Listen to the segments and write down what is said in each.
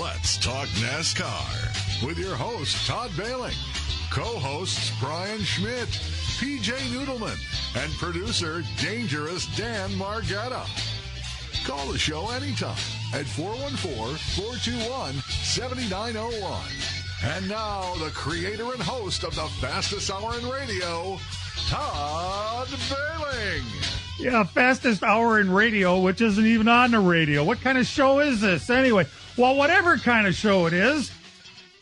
Let's talk NASCAR with your host, Todd Bailing, co-hosts Brian Schmidt, PJ Noodleman, and producer Dangerous Dan Margetta. Call the show anytime at 414-421-7901. And now, the creator and host of the fastest hour in radio, Todd Bailing. Yeah, fastest hour in radio, which isn't even on the radio. What kind of show is this anyway? Well, whatever kind of show it is,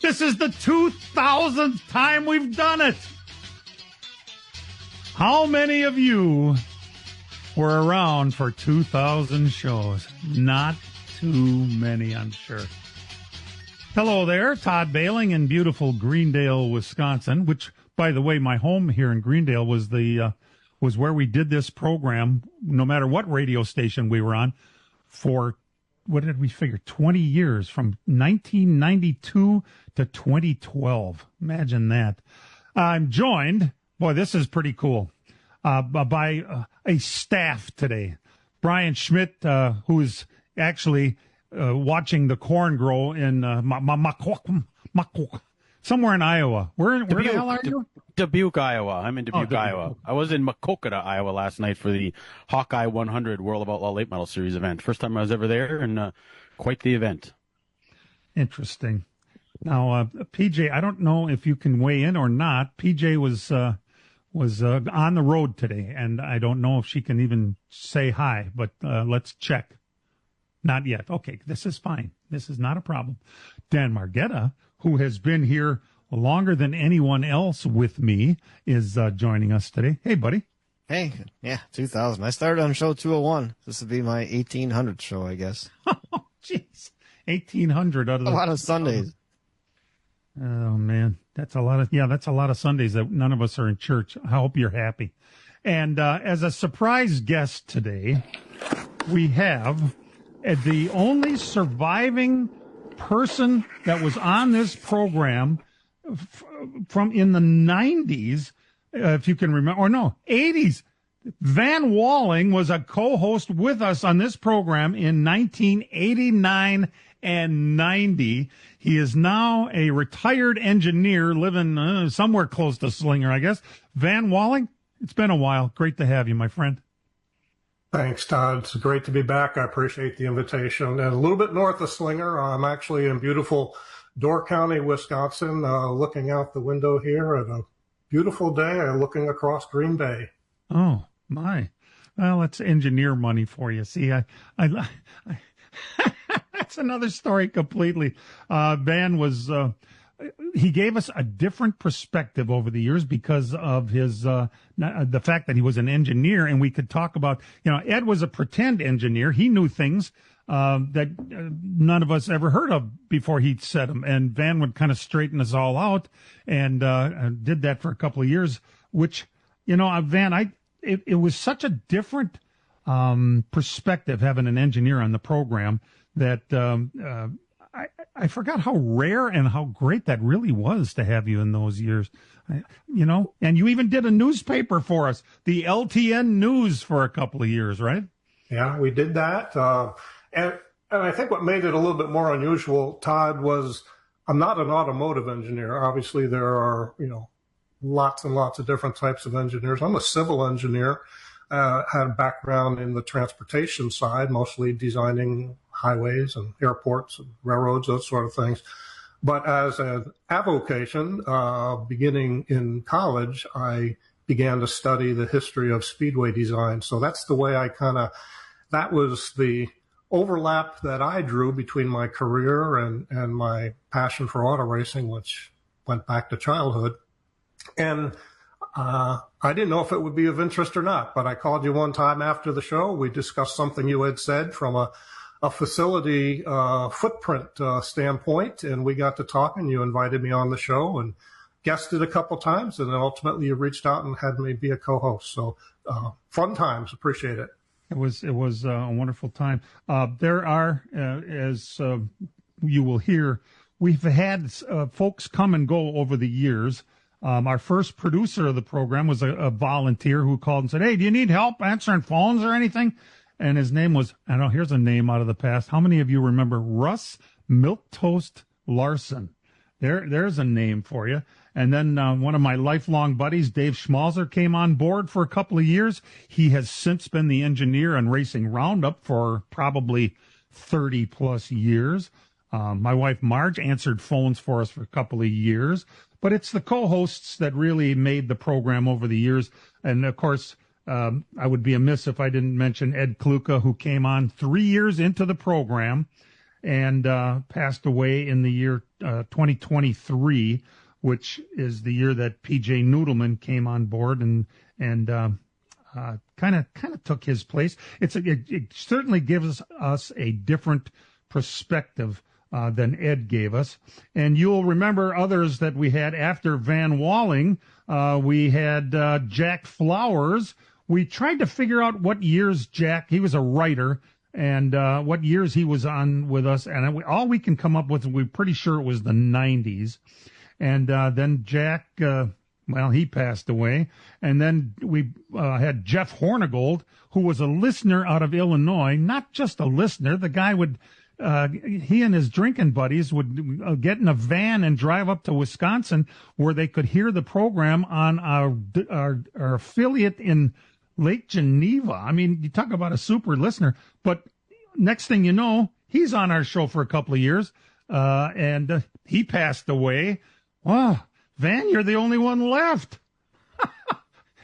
this is the 2000th time we've done it. How many of you were around for 2000 shows? Not too many, I'm sure. Hello there, Todd Bailing in beautiful Greendale, Wisconsin, which, by the way, my home here in Greendale was was where we did this program, no matter what radio station we were on, for, what did we figure, 20 years, from 1992 to 2012. Imagine that. I'm joined, boy, this is pretty cool, by a staff today. Brian Schmidt, who is actually watching the corn grow in somewhere in Iowa. Where the hell are you? Dubuque, Iowa. I'm in Dubuque, Iowa. I was in Maquoketa, Iowa last night for the Hawkeye 100 World of Outlaw Late Model Series event. First time I was ever there, and quite the event. Interesting. Now, PJ, I don't know if you can weigh in or not. PJ was on the road today, and I don't know if she can even say hi, but let's check. Not yet. Okay, this is fine. This is not a problem. Dan Margetta, who has been here longer than anyone else with me, is joining us today. Hey, buddy. Hey, yeah, 2000. I started on show 201. This would be my 1800th show, I guess. Oh, jeez. 1800 out of a lot of Sundays. Oh, man. That's a lot of Sundays that none of us are in church. I hope you're happy. And as a surprise guest today, we have the only surviving person that was on this program from in the 90s, if you can remember, or no, 80s. Van Walling was a co-host with us on this program in 1989 and 90. He is now a retired engineer living somewhere close to Slinger, I guess. Van Walling, it's been a while. Great to have you, my friend. Thanks, Todd. It's great to be back. I appreciate the invitation. And a little bit north of Slinger, I'm actually in beautiful Door County, Wisconsin, looking out the window here at a beautiful day, looking across Green Bay. Oh, my. Well, that's engineer money for you. See, I that's another story completely. Van was... he gave us a different perspective over the years because of his the fact that he was an engineer, and we could talk about, Ed was a pretend engineer. He knew things that none of us ever heard of before he said them, and Van would kind of straighten us all out, and did that for a couple of years, which, Van, it was such a different perspective having an engineer on the program that I forgot how rare and how great that really was to have you in those years, and you even did a newspaper for us, the LTN News, for a couple of years, right? Yeah, we did that. And I think what made it a little bit more unusual, Todd, was I'm not an automotive engineer. Obviously, there are, lots and lots of different types of engineers. I'm a civil engineer, had a background in the transportation side, mostly designing highways and airports and railroads, those sort of things. But as an avocation, beginning in college, I began to study the history of speedway design. So that's the way that was the overlap that I drew between my career and my passion for auto racing, which went back to childhood. And I didn't know if it would be of interest or not, but I called you one time after the show. We discussed something you had said from a facility footprint standpoint, and we got to talking. You invited me on the show and guested a couple times, and then ultimately you reached out and had me be a co-host. So fun times. Appreciate it. It was a wonderful time. There are, as you will hear, we've had folks come and go over the years. Our first producer of the program was a volunteer who called and said, "Hey, do you need help answering phones or anything?" And his name was, I don't know, here's a name out of the past. How many of you remember Russ Milquetoast Larson. There's a name for you. And then one of my lifelong buddies, Dave Schmalzer, came on board for a couple of years. He has since been the engineer on Racing Roundup for probably 30 plus years. My wife Marge answered phones for us for a couple of years, but it's the co-hosts that really made the program over the years. And of course, I would be amiss if I didn't mention Ed Kluka, who came on 3 years into the program and passed away in the year 2023, which is the year that PJ Noodleman came on board and kind of took his place. It certainly gives us a different perspective than Ed gave us. And you'll remember others that we had after Van Walling. We had Jack Flowers. We tried to figure out what years Jack, he was a writer, and what years he was on with us. And all we can come up with, we're pretty sure it was the 90s. And then Jack, he passed away. And then we had Jeff Hornigold, who was a listener out of Illinois, not just a listener. The guy would... he and his drinking buddies would get in a van and drive up to Wisconsin where they could hear the program on our affiliate in Lake Geneva. I mean, you talk about a super listener, but next thing you know, he's on our show for a couple of years, and he passed away. Wow, Van, you're the only one left.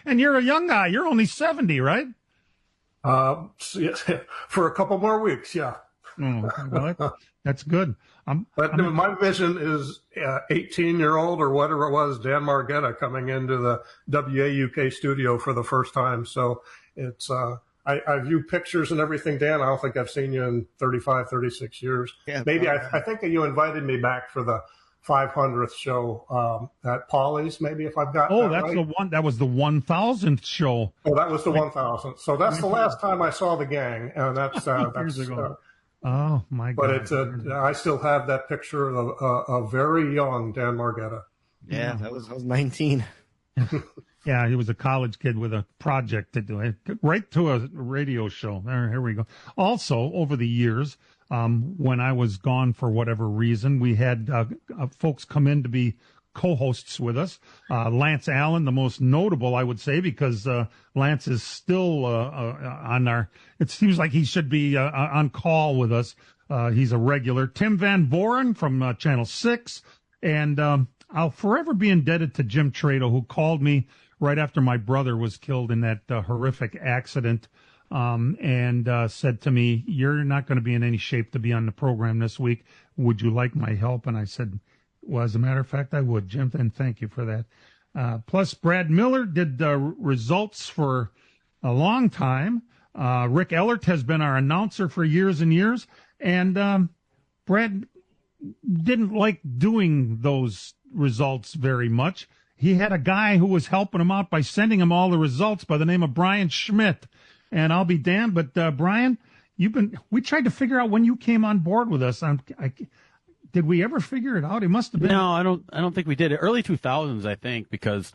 And you're a young guy. You're only 70, right? For a couple more weeks, yeah. Oh, well, that's good. My vision is 18-year-old or whatever it was, Dan Margetta coming into the WAUK studio for the first time. So it's I view pictures and everything, Dan. I don't think I've seen you in 35, 36 years. Yeah, maybe I think that you invited me back for the 500th show at Polly's, maybe, if I've got that that's right. The one. That was the 1000th show. Oh, that was the 1000th. So that's the last time I saw the gang, and that's years ago. Oh my God! But I still have that picture of a very young Dan Margetta. Yeah, I was 19. Yeah, he was a college kid with a project to do it, right to a radio show. Here we go. Also, over the years, when I was gone for whatever reason, we had folks come in to be co-hosts with us. Lance Allen, the most notable, I would say, because Lance is still on our. It seems like he should be on call with us. He's a regular. Tim Van Voren from Channel 6, and I'll forever be indebted to Jim Trado, who called me right after my brother was killed in that horrific accident, and said to me, "You're not going to be in any shape to be on the program this week. Would you like my help?" And I said, well, as a matter of fact, I would, Jim, and thank you for that. Plus, Brad Miller did results for a long time. Rick Ellert has been our announcer for years and years. And Brad didn't like doing those results very much. He had a guy who was helping him out by sending him all the results by the name of Brian Schmidt. And I'll be damned, but Brian, we tried to figure out when you came on board with us. Did we ever figure it out? It must have been. No, I don't think we did. Early 2000s, I think, because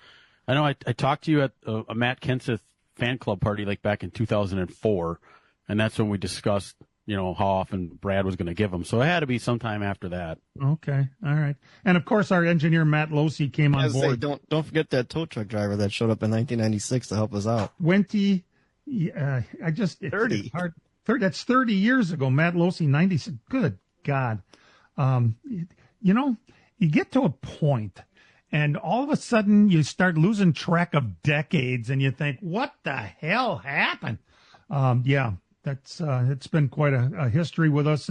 I know I talked to you at a Matt Kenseth fan club party like back in 2004, and that's when we discussed, how often Brad was going to give them. So it had to be sometime after that. Okay, all right. And of course, our engineer Matt Losey came on board. Don't forget that tow truck driver that showed up in 1996 to help us out. 30. That's 30 years ago. Matt Losey, 96. Good God. You get to a point and all of a sudden you start losing track of decades and you think, what the hell happened? That's, it's been quite a history with us.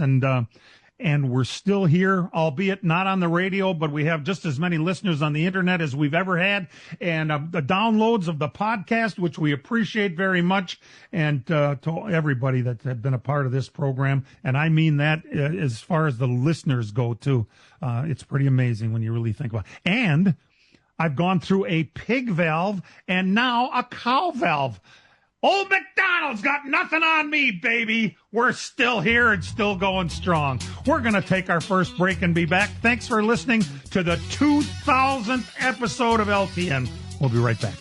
And we're still here, albeit not on the radio, but we have just as many listeners on the internet as we've ever had, and the downloads of the podcast, which we appreciate very much, and to everybody that had been a part of this program. And I mean that as far as the listeners go, too. It's pretty amazing when you really think about it. And I've gone through a pig valve and now a cow valve. Old McDonald's got nothing on me, baby. We're still here and still going strong. We're going to take our first break and be back. Thanks for listening to the 2000th episode of LTN. We'll be right back.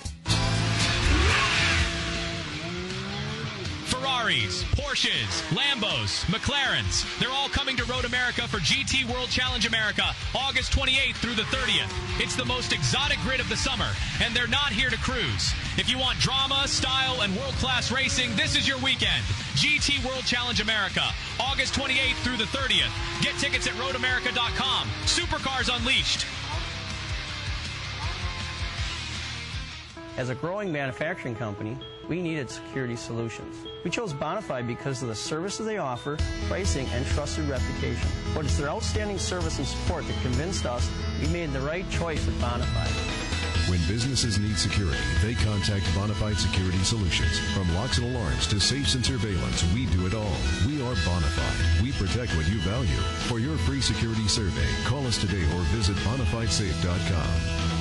Ferraris, Porsche. Porsches, Lambos, McLarens. They're all coming to Road America for GT World Challenge America, August 28th through the 30th. It's the most exotic grid of the summer, and they're not here to cruise. If you want drama, style, and world-class racing, this is your weekend. GT World Challenge America, August 28th through the 30th. Get tickets at roadamerica.com. Supercars Unleashed. As a growing manufacturing company, we needed security solutions. We chose Bonafide because of the services they offer, pricing, and trusted reputation. But it's their outstanding service and support that convinced us we made the right choice with Bonafide. When businesses need security, they contact Bonafide Security Solutions. From locks and alarms to safes and surveillance, we do it all. We are Bonafide. We protect what you value. For your free security survey, call us today or visit bonafidesafe.com.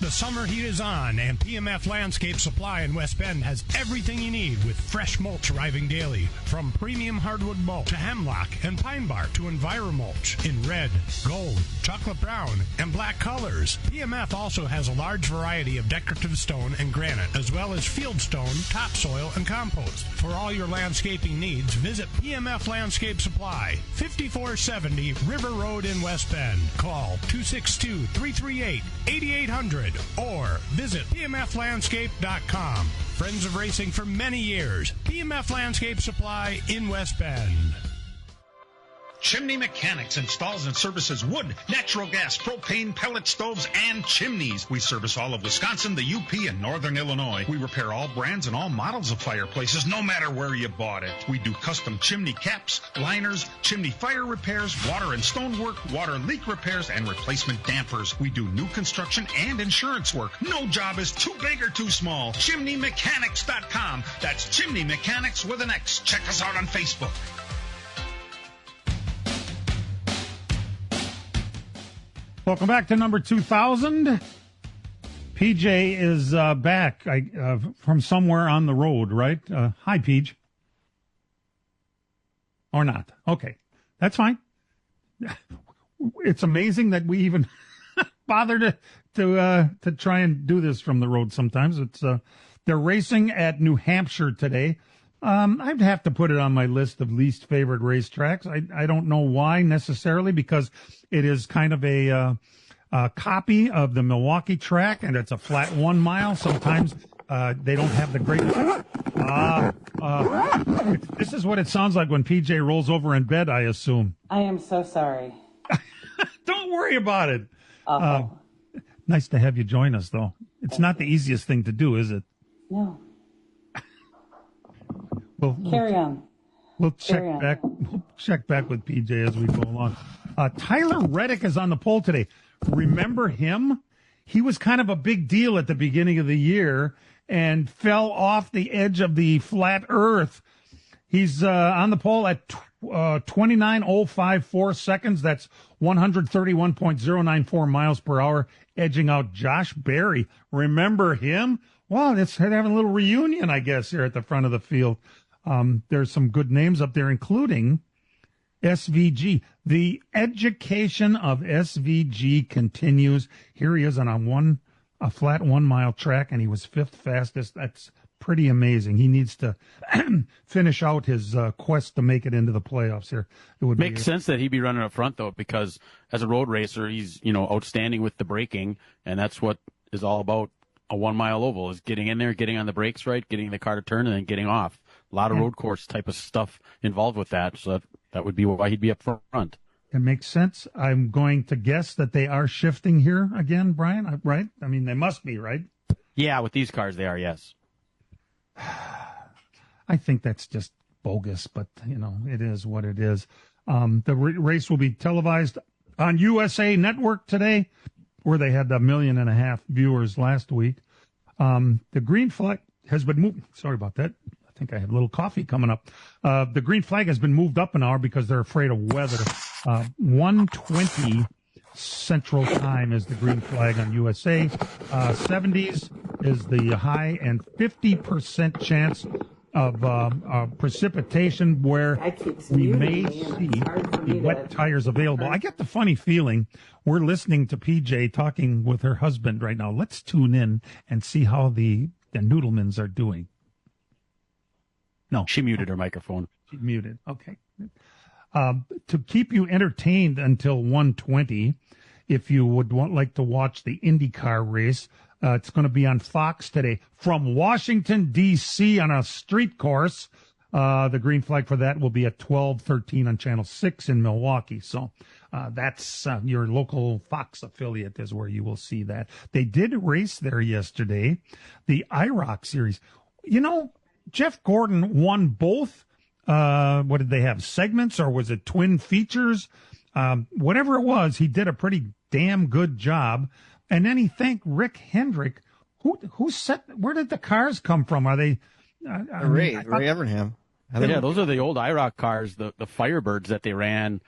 The summer heat is on, and PMF Landscape Supply in West Bend has everything you need with fresh mulch arriving daily. From premium hardwood mulch to hemlock and pine bark to EnviroMulch in red, gold, chocolate brown, and black colors. PMF also has a large variety of decorative stone and granite, as well as field stone, topsoil, and compost. For all your landscaping needs, visit PMF Landscape Supply, 5470 River Road in West Bend. Call 262-338-8800. Or visit pmflandscape.com. Friends of racing for many years. PMF Landscape Supply in West Bend. Chimney Mechanics installs and services wood, natural gas, propane, pellet stoves, and chimneys. We service all of Wisconsin, the UP, and Northern Illinois. We repair all brands and all models of fireplaces, no matter where you bought it. We do custom chimney caps, liners, chimney fire repairs, water and stonework, water leak repairs, and replacement dampers. We do new construction and insurance work. No job is too big or too small. ChimneyMechanics.com. That's Chimney Mechanics with an X. Check us out on Facebook. Welcome back to number 2000. PJ is back from somewhere on the road, right? Hi, PJ. Or not. Okay. That's fine. It's amazing that we even bother to try and do this from the road sometimes. It's they're racing at New Hampshire today. I'd have to put it on my list of least favorite racetracks. I don't know why necessarily, because it is kind of a copy of the Milwaukee track, and it's a flat 1 mile. Sometimes they don't have the great. This is what it sounds like when PJ rolls over in bed, I assume. I am so sorry. Don't worry about it. Nice to have you join us, though. It's not the easiest thing to do, is it? No. Carry on. We'll check back with PJ as we go along. Tyler Reddick is on the pole today. Remember him? He was kind of a big deal at the beginning of the year and fell off the edge of the flat earth. He's on the pole at 29.054 seconds. That's 131.094 miles per hour, edging out Josh Berry. Remember him? Wow, it's having a little reunion, I guess, here at the front of the field. There's some good names up there, including SVG. The education of SVG continues. Here he is on a flat 1 mile track, and he was fifth fastest. That's pretty amazing. He needs to finish out his quest to make it into the playoffs here. It would make sense that he'd be running up front, though, because as a road racer, he's outstanding with the braking, and that's what is all about. A 1 mile oval is getting in there, getting on the brakes right, getting the car to turn, and then getting off. A lot of road course type of stuff involved with that, so that would be why he'd be up front. It makes sense. I'm going to guess that they are shifting here again, Brian, right? I mean, they must be, right? Yeah, with these cars, they are, yes. I think that's just bogus, but, it is what it is. The race will be televised on USA Network today, where they had 1.5 million viewers last week. The green flag has been moved. Sorry about that. I think I had a little coffee coming up. The green flag has been moved up an hour because they're afraid of weather. 1:20 Central Time is the green flag on USA. 70s is the high, and 50% chance of precipitation, where we may see the wet tires available. I get the funny feeling we're listening to PJ talking with her husband right now. Let's tune in and see how the Noodlemans are doing. No. She muted her microphone. She muted. Okay. To keep you entertained until 1:20, if you would like to watch the IndyCar race, it's going to be on Fox today from Washington, D.C. on a street course. The green flag for that will be at 12:13 on Channel 6 in Milwaukee. So that's your local Fox affiliate is where you will see that. They did race there yesterday, the IROC series. You know, Jeff Gordon won both. What did they have, segments, or was it twin features? Whatever it was, he did a pretty damn good job. And then he thanked Rick Hendrick. Where did the cars come from? Are they Ray Evernham? Yeah, those are the old IROC cars, the Firebirds that they ran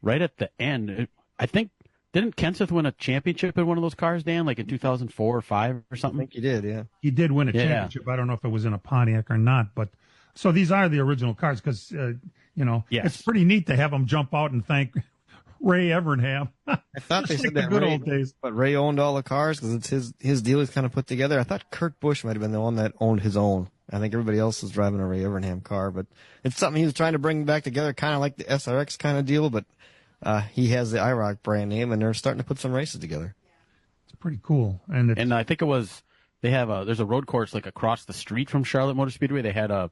right at the end. I think, didn't Kenseth win a championship in one of those cars, Dan, like in 2004 or 5 or something? I think he did, yeah. He did win a championship. I don't know if it was in a Pontiac or not, but so these are the original cars because, It's pretty neat to have them jump out and thank Ray Evernham. I thought they said that good old days. But Ray owned all the cars because it's his deal is kind of put together. I thought Kurt Busch might have been the one that owned his own. I think everybody else was driving a Ray Evernham car, but it's something he was trying to bring back together, kind of like the SRX kind of deal, but he has the IROC brand name, and they're starting to put some races together. It's pretty cool. And I think there's a road course like across the street from Charlotte Motor Speedway. They had an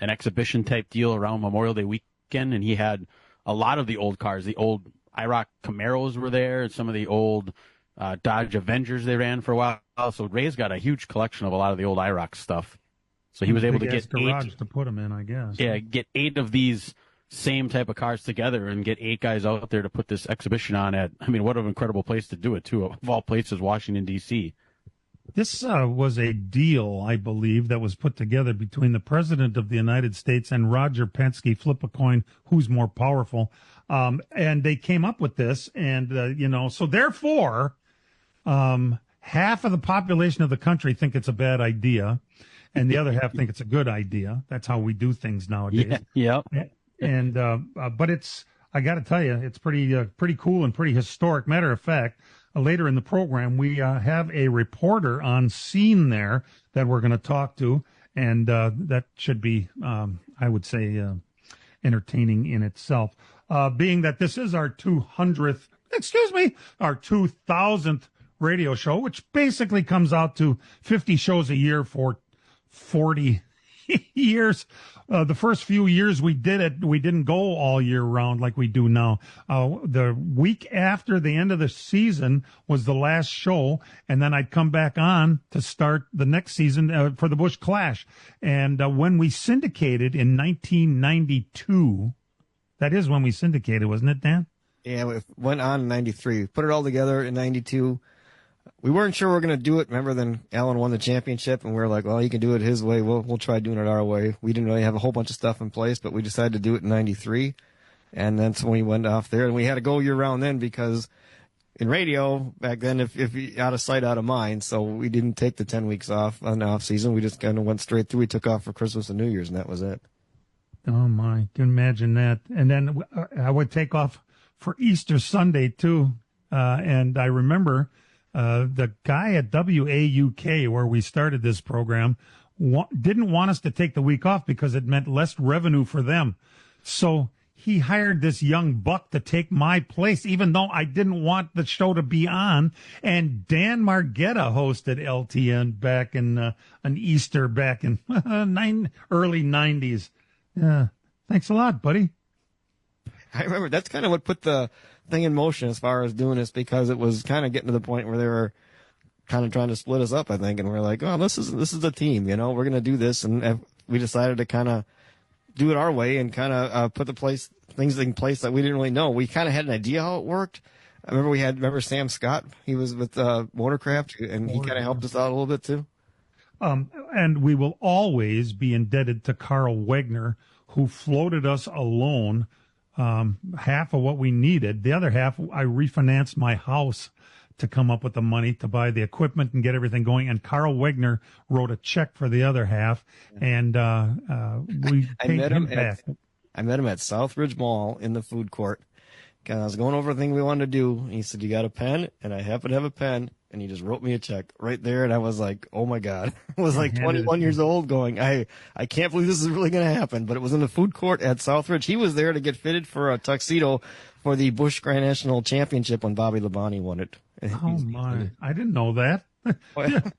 exhibition type deal around Memorial Day weekend, and he had a lot of the old cars. The old IROC Camaros were there, and some of the old Dodge Avengers they ran for a while. So Ray's got a huge collection of a lot of the old IROC stuff. So he was able to get garage to put them in, I guess. Yeah, get 8 of these same type of cars together and get 8 guys out there to put this exhibition on at. I mean, what an incredible place to do it, too. Of all places, Washington, D.C. This was a deal, I believe, that was put together between the President of the United States and Roger Penske. Flip a coin, who's more powerful? And they came up with this, and, so therefore, half of the population of the country think it's a bad idea, and the other half think it's a good idea. That's how we do things nowadays. Yeah. And but I got to tell you, it's pretty cool and pretty historic. Matter of fact, later in the program, we have a reporter on scene there that we're going to talk to, and that should be, I would say, entertaining in itself. Being that this is our 2000th radio show, which basically comes out to 50 shows a year for 40 years. The first few years we did it, we didn't go all year round like we do now. The week after the end of the season was the last show, and then I'd come back on to start the next season for the Busch Clash. And when we syndicated in 1992, that is when we syndicated, wasn't it, Dan? Yeah, it went on in 93. Put it all together in 92. We weren't sure we were going to do it. Remember, then Alan won the championship, and we were like, well, he can do it his way. We'll try doing it our way. We didn't really have a whole bunch of stuff in place, but we decided to do it in 93. And that's when we went off there. And we had to go year-round then because in radio, back then, if out of sight, out of mind. So we didn't take the 10 weeks off on the off-season. We just kind of went straight through. We took off for Christmas and New Year's, and that was it. Oh, my. Can you imagine that? And then I would take off for Easter Sunday, too. And I remember the guy at WAUK, where we started this program, didn't want us to take the week off because it meant less revenue for them. So he hired this young buck to take my place, even though I didn't want the show to be on. And Dan Margetta hosted LTN back in an Easter back in early 90s. Thanks a lot, buddy. I remember that's kind of what put the thing in motion as far as doing this, because it was kind of getting to the point where they were kind of trying to split us up, I think, and we're like, oh, this is a team, we're going to do this, and we decided to kind of do it our way and kind of put things in place that we didn't really know. We kind of had an idea how it worked. I remember Sam Scott, he was with Motorcraft, and he kind of helped us out a little bit too. And we will always be indebted to Carl Wegner, who floated us alone half of what we needed. The other half, I refinanced my house to come up with the money to buy the equipment and get everything going. And Carl Wegner wrote a check for the other half, and we paid him back. I met him at Southridge Mall in the food court. I was going over the thing we wanted to do. He said, you got a pen? And I happened to have a pen. And he just wrote me a check right there. And I was like, oh my God. I was like 21 years old going, I can't believe this is really going to happen. But it was in the food court at Southridge. He was there to get fitted for a tuxedo for the Busch Grand National Championship when Bobby Labonte won it. Oh my, I didn't know that.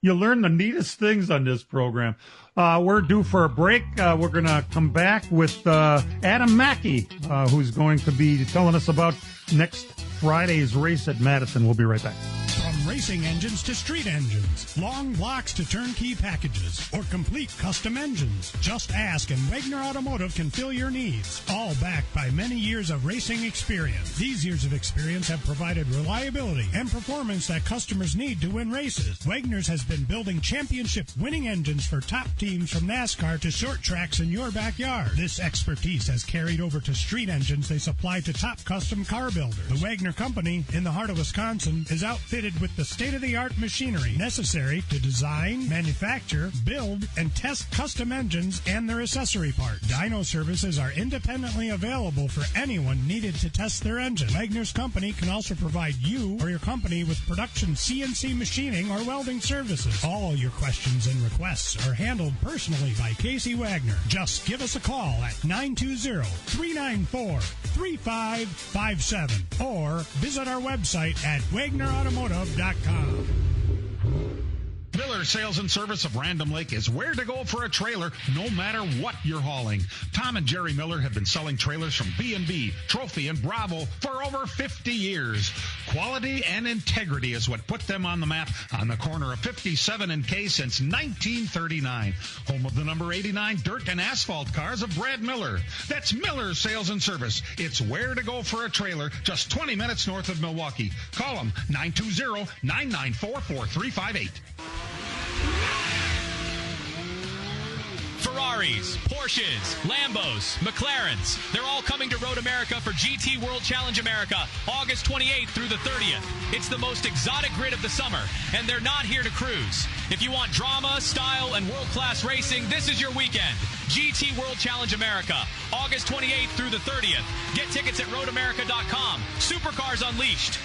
You learn the neatest things on this program. We're due for a break. We're going to come back with Adam Mackey, who's going to be telling us about next Friday's race at Madison. We'll be right back. From racing engines to street engines, long blocks to turnkey packages, or complete custom engines, just ask and Wagner Automotive can fill your needs. All backed by many years of racing experience. These years of experience have provided reliability and performance that customers need to win races. Wagner's has been building championship-winning engines for top teams from NASCAR to short tracks in your backyard. This expertise has carried over to street engines they supply to top custom car builders. The Wagner Company, in the heart of Wisconsin, is outfitted with the state-of-the-art machinery necessary to design, manufacture, build, and test custom engines and their accessory parts. Dyno services are independently available for anyone needed to test their engine. Wagner's Company can also provide you or your company with production CNC machining or welding services. All your questions and requests are handled personally by Casey Wagner. Just give us a call at 920-394-3557 or visit our website at wagnerautomotive.com. Miller Sales and Service of Random Lake is where to go for a trailer no matter what you're hauling. Tom and Jerry Miller have been selling trailers from B&B, Trophy, and Bravo for over 50 years. Quality and integrity is what put them on the map on the corner of 57 and K since 1939. Home of the number 89 dirt and asphalt cars of Brad Miller. That's Miller Sales and Service. It's where to go for a trailer just 20 minutes north of Milwaukee. Call them 920-994-4358. Ferraris, Porsches, Lambos, McLarens. They're all coming to Road America for GT World Challenge America, August 28th through the 30th. It's the most exotic grid of the summer, and they're not here to cruise. If you want drama, style, and world-class racing, this is your weekend. GT World Challenge America, August 28th through the 30th. Get tickets at roadamerica.com. Supercars Unleashed.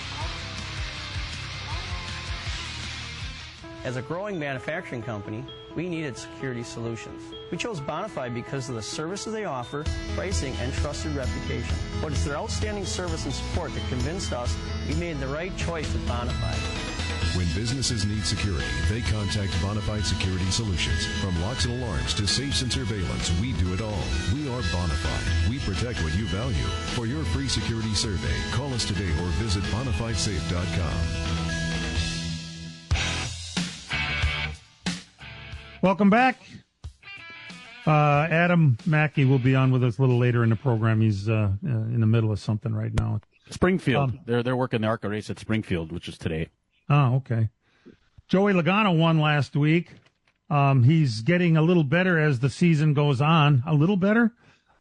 As a growing manufacturing company, we needed security solutions. We chose Bonafide because of the services they offer, pricing, and trusted reputation. But it's their outstanding service and support that convinced us we made the right choice with Bonafide. When businesses need security, they contact Bonafide Security Solutions. From locks and alarms to safes and surveillance, we do it all. We are Bonafide. We protect what you value. For your free security survey, call us today or visit bonafidesafe.com. Welcome back. Adam Mackey will be on with us a little later in the program. He's in the middle of something right now. Springfield. They're working the ARCA race at Springfield, which is today. Oh, okay. Joey Logano won last week. He's getting a little better as the season goes on. A little better.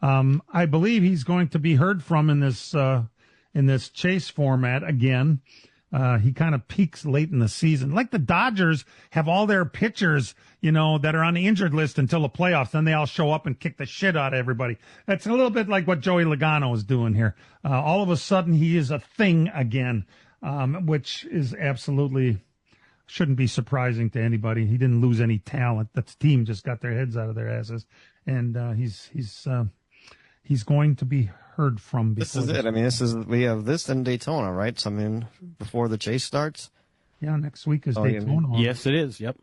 I believe he's going to be heard from in this chase format again. He kind of peaks late in the season. Like the Dodgers have all their pitchers, that are on the injured list until the playoffs. Then they all show up and kick the shit out of everybody. That's a little bit like what Joey Logano is doing here. All of a sudden he is a thing again, which is absolutely shouldn't be surprising to anybody. He didn't lose any talent. That team just got their heads out of their asses. And, he's going to be heard from. This is it. I mean, we have this in Daytona, right? So, before the chase starts. Yeah, next week is Daytona. Yes, it is. Yep.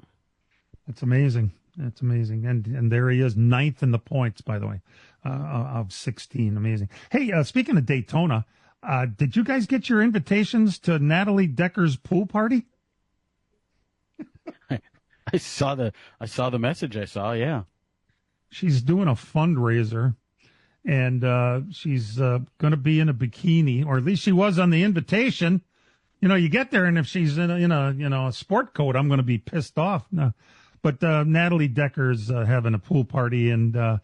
It's amazing. It's amazing. And there he is, 9th in the points, by the way, of 16. Amazing. Hey, speaking of Daytona, did you guys get your invitations to Natalie Decker's pool party? I saw the message. Yeah. She's doing a fundraiser. And she's going to be in a bikini, or at least she was on the invitation. You get there, and if she's in a sport coat, I'm going to be pissed off. No. But Natalie Decker's having a pool party, and the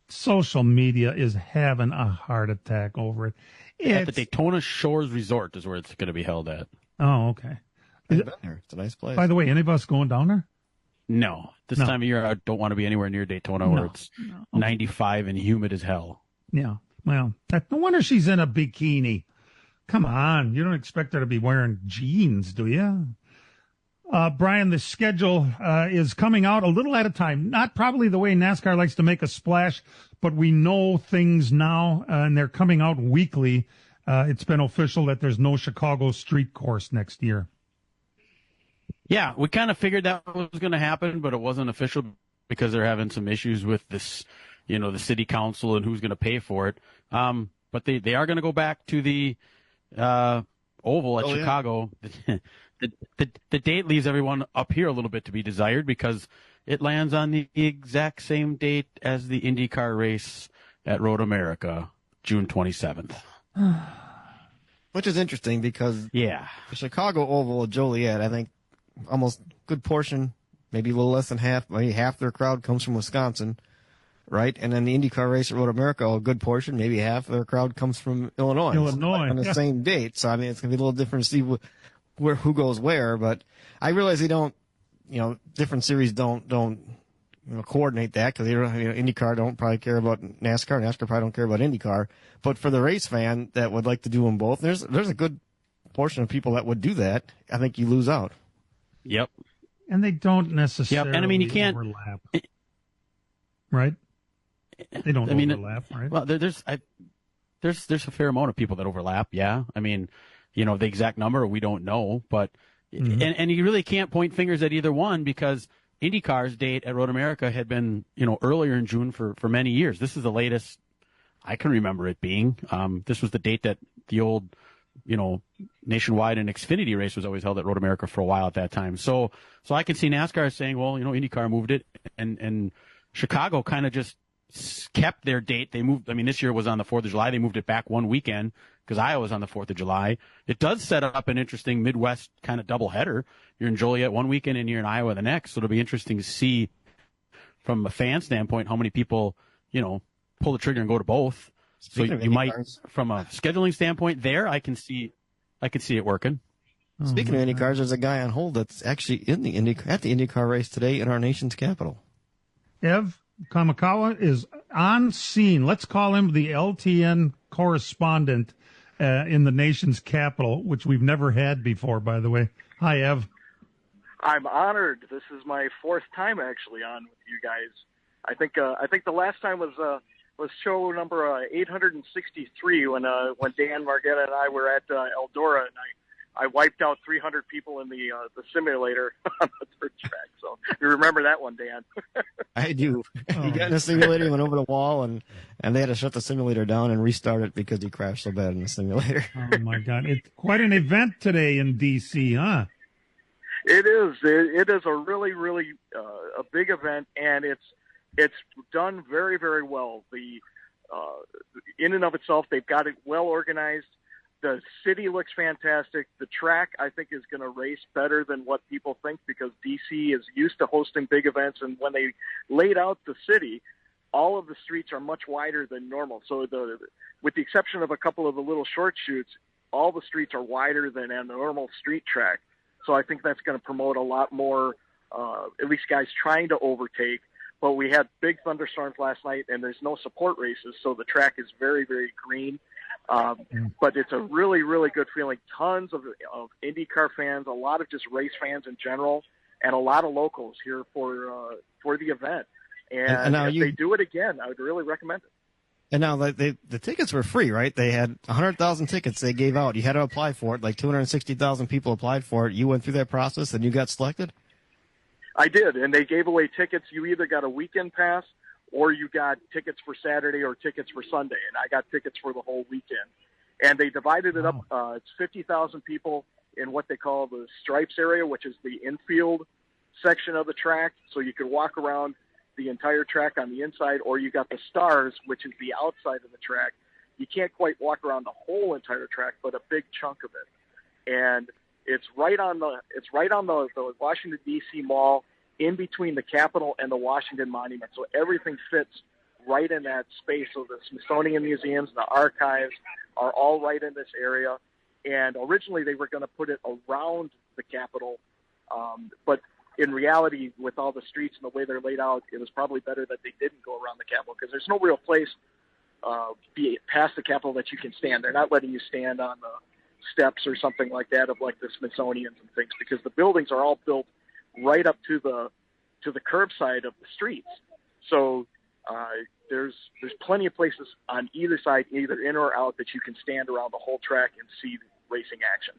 social media is having a heart attack over it. At the Daytona Shores Resort is where it's going to be held at. Oh, okay. I've been there. It's a nice place. By the way, any of us going down there? No. This time of year, I don't want to be anywhere near Daytona where it's 95 and humid as hell. Yeah. Well, no wonder she's in a bikini. Come on. You don't expect her to be wearing jeans, do you? Brian, the schedule is coming out a little at a time. Not probably the way NASCAR likes to make a splash, but we know things now, and they're coming out weekly. It's been official that there's no Chicago street course next year. Yeah, we kind of figured that was going to happen, but it wasn't official because they're having some issues with this, the city council and who's going to pay for it. But they are going to go back to the oval at Chicago. Yeah. The date leaves everyone up here a little bit to be desired because it lands on the exact same date as the IndyCar race at Road America, June 27th. Which is interesting because the Chicago Oval at Joliet, I think almost a good portion, maybe a little less than half, maybe half their crowd comes from Wisconsin, right? And then the IndyCar race at Road America, a good portion, maybe half their crowd comes from Illinois. On the same date. So, I mean, it's going to be a little different to see who goes where, but I realize they don't, different series don't coordinate that because IndyCar don't probably care about NASCAR. NASCAR probably don't care about IndyCar. But for the race fan that would like to do them both, there's a good portion of people that would do that. I think you lose out. Yep. And they don't necessarily and I mean, you can't overlap. Right? They don't overlap, right? Well, there's a fair amount of people that overlap, yeah. I mean, the exact number we don't know, but and you really can't point fingers at either one because IndyCar's date at Road America had been, earlier in June for many years. This is the latest I can remember it being. This was the date that the old, Nationwide and Xfinity race was always held at Road America for a while at that time. So I can see NASCAR saying, well, IndyCar moved it and Chicago kind of just kept their date. They moved, this year was on the 4th of July. They moved it back one weekend because Iowa was on the 4th of July. It does set up an interesting Midwest kind of doubleheader. You're in Joliet one weekend and you're in Iowa the next. So it'll be interesting to see from a fan standpoint how many people, pull the trigger and go to both. Speaking so you might, from a scheduling standpoint there, I can see it working. Speaking of IndyCars, there's a guy on hold that's actually at the IndyCar race today in our nation's capital. Ev Kamikawa is on scene. Let's call him the LTN correspondent in the nation's capital, which we've never had before, by the way. Hi, Ev. I'm honored. This is my fourth time actually on with you guys. I think the last time was show number 863 when Dan Margetta and I were at Eldora, and I wiped out 300 people in the simulator on the third track. So you remember that one, Dan? I do. He got in the simulator, went over the wall, and they had to shut the simulator down and restart it because he crashed so bad in the simulator. Oh my God! It's quite an event today in DC, huh? It is. It is a really, really a big event, and it's done very, very well. The in and of itself, they've got it well organized. The city looks fantastic. The track, I think, is going to race better than what people think because DC is used to hosting big events, and when they laid out the city, all of the streets are much wider than normal. So with the exception of a couple of the little short chutes, all the streets are wider than a normal street track. So I think that's going to promote a lot more, at least guys trying to overtake. But we had big thunderstorms last night, and there's no support races, so the track is very, very green. But it's a really, really good feeling. Tons of IndyCar fans, a lot of just race fans in general, and a lot of locals here for the event. And if they do it again, I would really recommend it. And now the tickets were free, right? They had 100,000 tickets they gave out. You had to apply for it. Like 260,000 people applied for it. You went through that process and you got selected? I did, and they gave away tickets. You either got a weekend pass or you got tickets for Saturday or tickets for Sunday, and I got tickets for the whole weekend. And they divided it up. It's 50,000 people in what they call the stripes area, which is the infield section of the track, so you could walk around the entire track on the inside, or you got the stars, which is the outside of the track. You can't quite walk around the whole entire track, but a big chunk of it. And it's right on the Washington D.C. Mall, in between the Capitol and the Washington Monument. So everything fits right in that space. So the Smithsonian Museums, the archives are all right in this area. And originally they were going to put it around the Capitol, but in reality, with all the streets and the way they're laid out, it was probably better that they didn't go around the Capitol because there's no real place past the Capitol that you can stand. They're not letting you stand on steps or something like that of like the Smithsonian's and things, because the buildings are all built right up to the curbside of the streets. So there's plenty of places on either side, either in or out, that you can stand around the whole track and see racing action.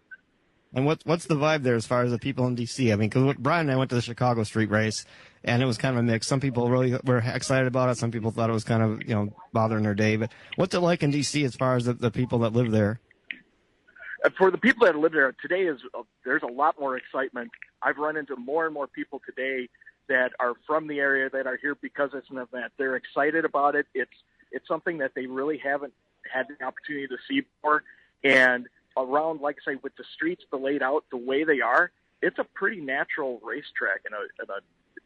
And what's the vibe there as far as the people in D.C.? I mean, because Brian and I went to the Chicago street race, and it was kind of a mix. Some people really were excited about it. Some people thought it was kind of, bothering their day. But what's it like in D.C. as far as the people that live there? For the people that live there, today there's a lot more excitement. I've run into more and more people today that are from the area that are here because it's an event. They're excited about it. It's something that they really haven't had the opportunity to see before. And around, like I say, with the streets laid out the way they are, it's a pretty natural racetrack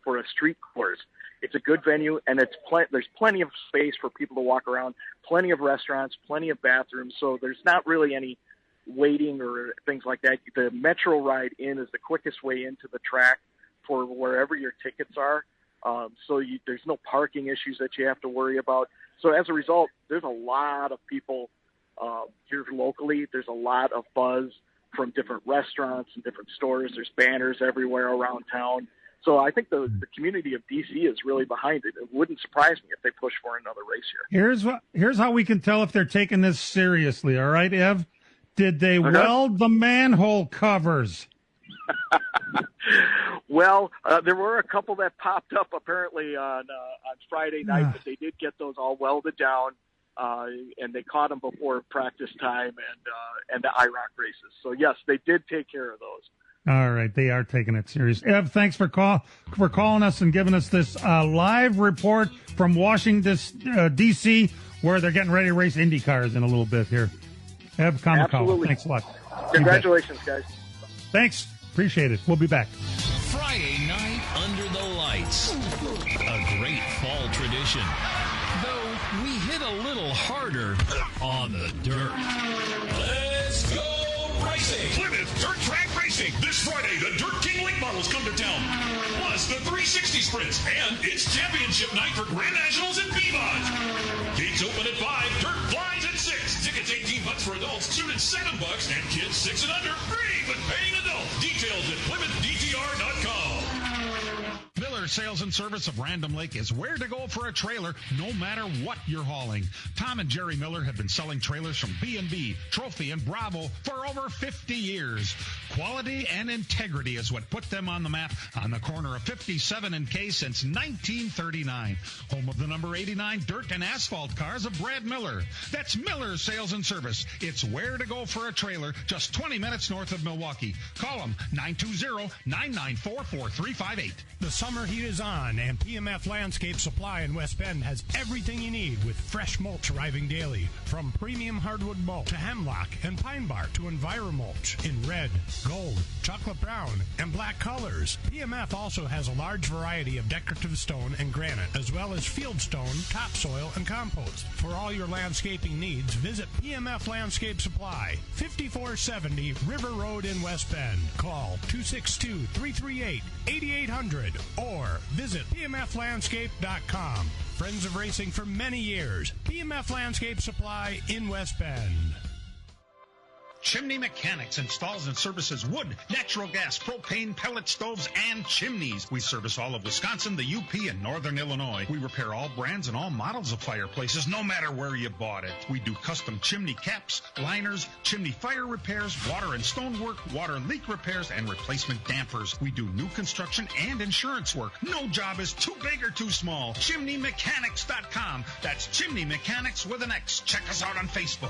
for a street course. It's a good venue, and there's plenty of space for people to walk around, plenty of restaurants, plenty of bathrooms, so there's not really any waiting or things like that. The Metro ride in is the quickest way into the track for wherever your tickets are, so there's no parking issues that you have to worry about. So as a result, there's a lot of people here locally. There's a lot of buzz from different restaurants and different stores. There's banners everywhere around town. So I think the community of D.C. is really behind it. It wouldn't surprise me if they push for another race here. Here's how we can tell if they're taking this seriously. All right, Ev? Did they weld the manhole covers? Well, there were a couple that popped up apparently on Friday night, but they did get those all welded down. And they caught them before practice time and the IROC races. So yes, they did take care of those. All right, they are taking it serious. Ev, thanks for calling us and giving us this live report from Washington D.C., where they're getting ready to race Indy cars in a little bit here. Ev Kamikawa, thanks a lot. Congratulations, guys. Thanks, appreciate it. We'll be back. Friday night under the lights, a great fall tradition. Though we hit a little harder on the dirt. Let's go racing! Plymouth Dirt Track Racing. This Friday, the Dirt King late models come to town. Plus the 360 sprints, and it's championship night for Grand Nationals at Beavon. Gates open at 5, dirt flies at 6. Tickets $18 for adults, students $7, and kids 6 and under free, but paying adult. Details at PlymouthDTR.com. Miller Sales and Service of Random Lake is where to go for a trailer, no matter what you're hauling. Tom and Jerry Miller have been selling trailers from B&B, Trophy, and Bravo for over 50 years. Quality and integrity is what put them on the map on the corner of 57 and K since 1939. Home of the number 89 dirt and asphalt cars of Brad Miller. That's Miller Sales and Service. It's where to go for a trailer, just 20 minutes north of Milwaukee. Call them 920-994-4358. The summer heat is on, and PMF Landscape Supply in West Bend has everything you need with fresh mulch arriving daily. From premium hardwood mulch to hemlock and pine bark to EnviroMulch in red, gold, chocolate brown, and black colors. PMF also has a large variety of decorative stone and granite, as well as field stone, topsoil, and compost. For all your landscaping needs, visit PMF Landscape Supply, 5470 River Road in West Bend. Call 262-338-8800 or visit pmflandscape.com. Friends of racing for many years. PMF Landscape Supply in West Bend. Chimney Mechanics installs and services wood, natural gas, propane, pellet stoves, and chimneys. We service all of Wisconsin, the UP, and Northern Illinois. We repair all brands and all models of fireplaces, no matter where you bought it. We do custom chimney caps, liners, chimney fire repairs, water and stonework, water leak repairs, and replacement dampers. We do new construction and insurance work. No job is too big or too small. ChimneyMechanics.com. That's Chimney Mechanics with an X. Check us out on Facebook.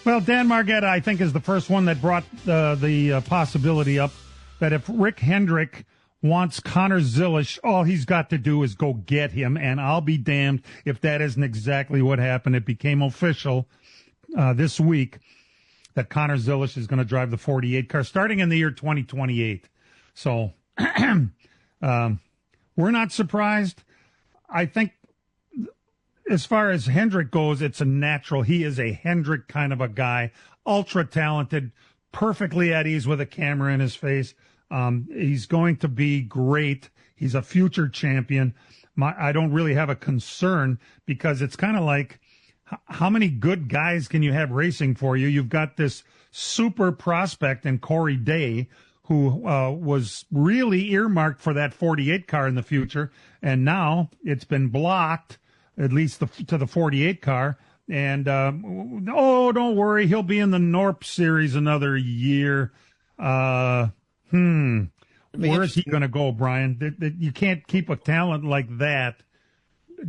Well, Dan Margetta, I think, is the first one that brought the possibility up that if Rick Hendrick wants Connor Zilisch, all he's got to do is go get him, and I'll be damned if that isn't exactly what happened. It became official this week that Connor Zilisch is going to drive the 48 car starting in the year 2028. So we're not surprised. I think as far as Hendrick goes, it's a natural. He is a Hendrick kind of a guy, ultra talented, perfectly at ease with a camera in his face. He's going to be great. He's a future champion. I don't really have a concern, because it's kind of like, how many good guys can you have racing for you? You've got this super prospect in Corey Day, who was really earmarked for that 48 car in the future, and now it's been blocked, at least to the 48 car. And don't worry, he'll be in the Norp Series another year. Where is he going to go, Brian? You can't keep a talent like that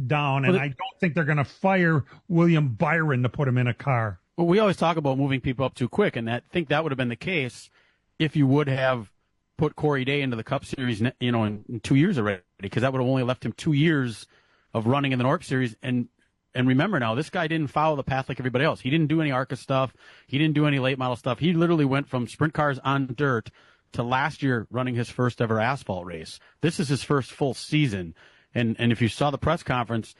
down, and I don't think they're going to fire William Byron to put him in a car. Well, we always talk about moving people up too quick, and I think that would have been the case if you would have put Corey Day into the Cup Series, in 2 years already, because that would have only left him 2 years of running in the Norp Series. And remember now, this guy didn't follow the path like everybody else. He didn't do any ARCA stuff. He didn't do any late model stuff. He literally went from sprint cars on dirt to last year running his first ever asphalt race. This is his first full season. And if you saw the press conference,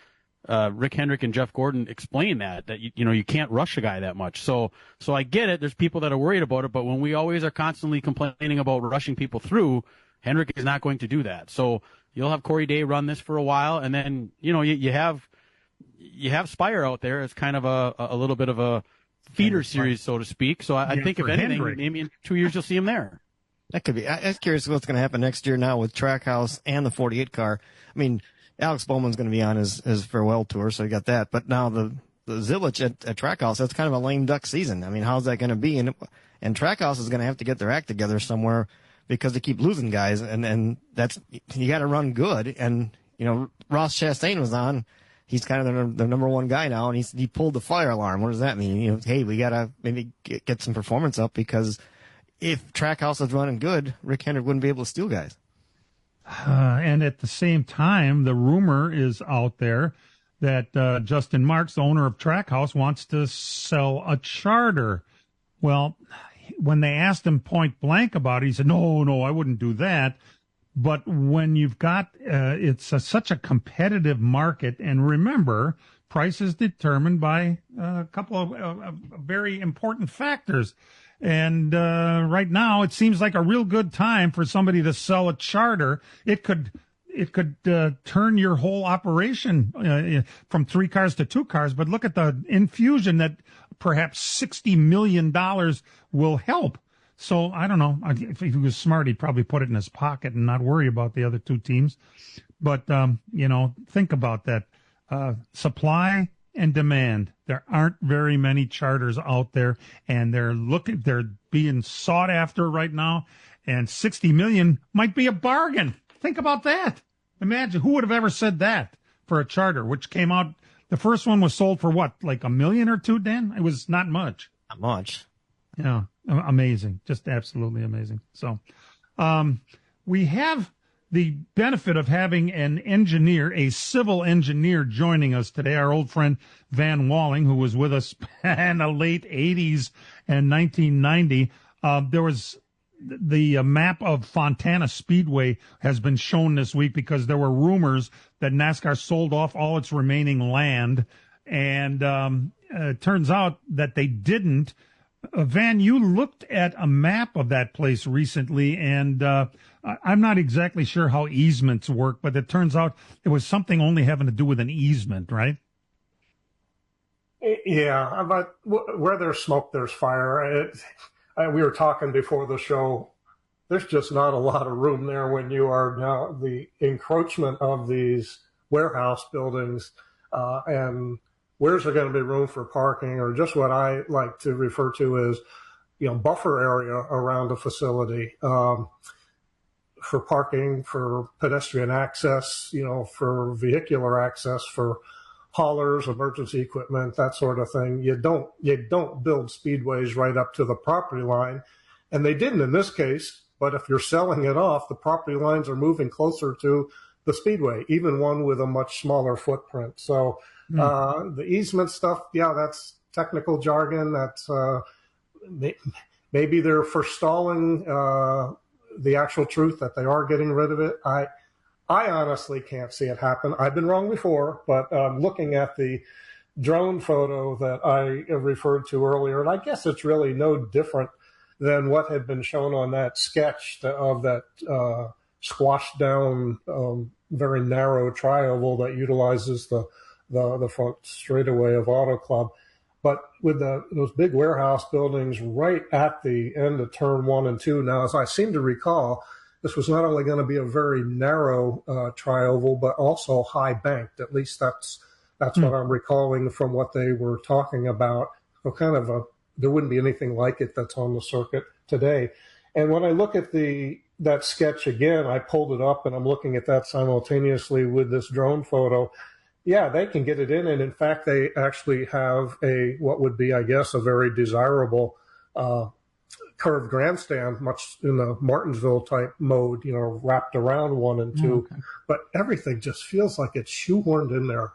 Rick Hendrick and Jeff Gordon explained that you can't rush a guy that much. So I get it. There's people that are worried about it, but when we always are constantly complaining about rushing people through, Hendrick is not going to do that. So you'll have Corey Day run this for a while, and then you have Spire out there as kind of a little bit of a feeder series, so to speak. So I think if anything, Hendrick, maybe in 2 years you'll see him there. That could be. I'm curious what's going to happen next year now with Trackhouse and the 48 car. I mean, Alex Bowman's going to be on his farewell tour, so you got that. But now the Zilich at Trackhouse, that's kind of a lame duck season. I mean, how's that going to be? And Trackhouse is going to have to get their act together somewhere, because they keep losing guys, and that's, you got to run good. And Ross Chastain was on. He's kind of the number one guy now, and he pulled the fire alarm. What does that mean? Hey, we got to maybe get some performance up, because if Trackhouse is running good, Rick Hendrick wouldn't be able to steal guys. And at the same time, the rumor is out there that Justin Marks, the owner of Trackhouse, wants to sell a charter. Well, when they asked him point blank about it, he said, no, I wouldn't do that. But when you've got, it's such a competitive market, and remember, price is determined by a couple of very important factors. And right now, it seems like a real good time for somebody to sell a charter. It could turn your whole operation from 3 cars to 2 cars. But look at the infusion that perhaps $60 million will help. So I don't know. If he was smart, he'd probably put it in his pocket and not worry about the other 2 teams. But think about that. Supply and demand. There aren't very many charters out there, and they're being sought after right now. And 60 million might be a bargain. Think about that. Imagine, who would have ever said that for a charter, which came out, the first one was sold for what, like $1 million or $2 million, Dan? It was not much. Not much. Yeah. Amazing. Just absolutely amazing. So, we have the benefit of having an engineer, a civil engineer, joining us today, our old friend Van Walling, who was with us in the late 80s and 1990. There was the map of Fontana Speedway has been shown this week, because there were rumors that NASCAR sold off all its remaining land, and it turns out that they didn't. Van, you looked at a map of that place recently, and I'm not exactly sure how easements work, but it turns out it was something only having to do with an easement, right? Yeah, but where there's smoke, there's fire. We were talking before the show. There's just not a lot of room there when you are now the encroachment of these warehouse buildings, and where's there going to be room for parking, or just what I like to refer to as, buffer area around the facility, for parking, for pedestrian access, for vehicular access, for haulers, emergency equipment, that sort of thing. You don't build speedways right up to the property line, and they didn't in this case. But if you're selling it off, the property lines are moving closer to the speedway, even one with a much smaller footprint. So the easement stuff, yeah, that's technical jargon. That's maybe they're forestalling the actual truth that they are getting rid of it. I honestly can't see it happen. I've been wrong before, but looking at the drone photo that I referred to earlier, and I guess it's really no different than what had been shown on that sketch of that squashed down very narrow tri-oval that utilizes the front straightaway of Auto Club. But with those big warehouse buildings right at the end of turn 1 and 2, now, as I seem to recall, this was not only going to be a very narrow tri-oval, but also high banked. At least that's what I'm recalling from what they were talking about. So kind of there wouldn't be anything like it that's on the circuit today. And when I look at that sketch again, I pulled it up and I'm looking at that simultaneously with this drone photo. Yeah, they can get it in. And in fact, they actually have what would be, I guess, a very desirable curved grandstand, much in the Martinsville type mode, wrapped around 1 and 2. Okay. But everything just feels like it's shoehorned in there.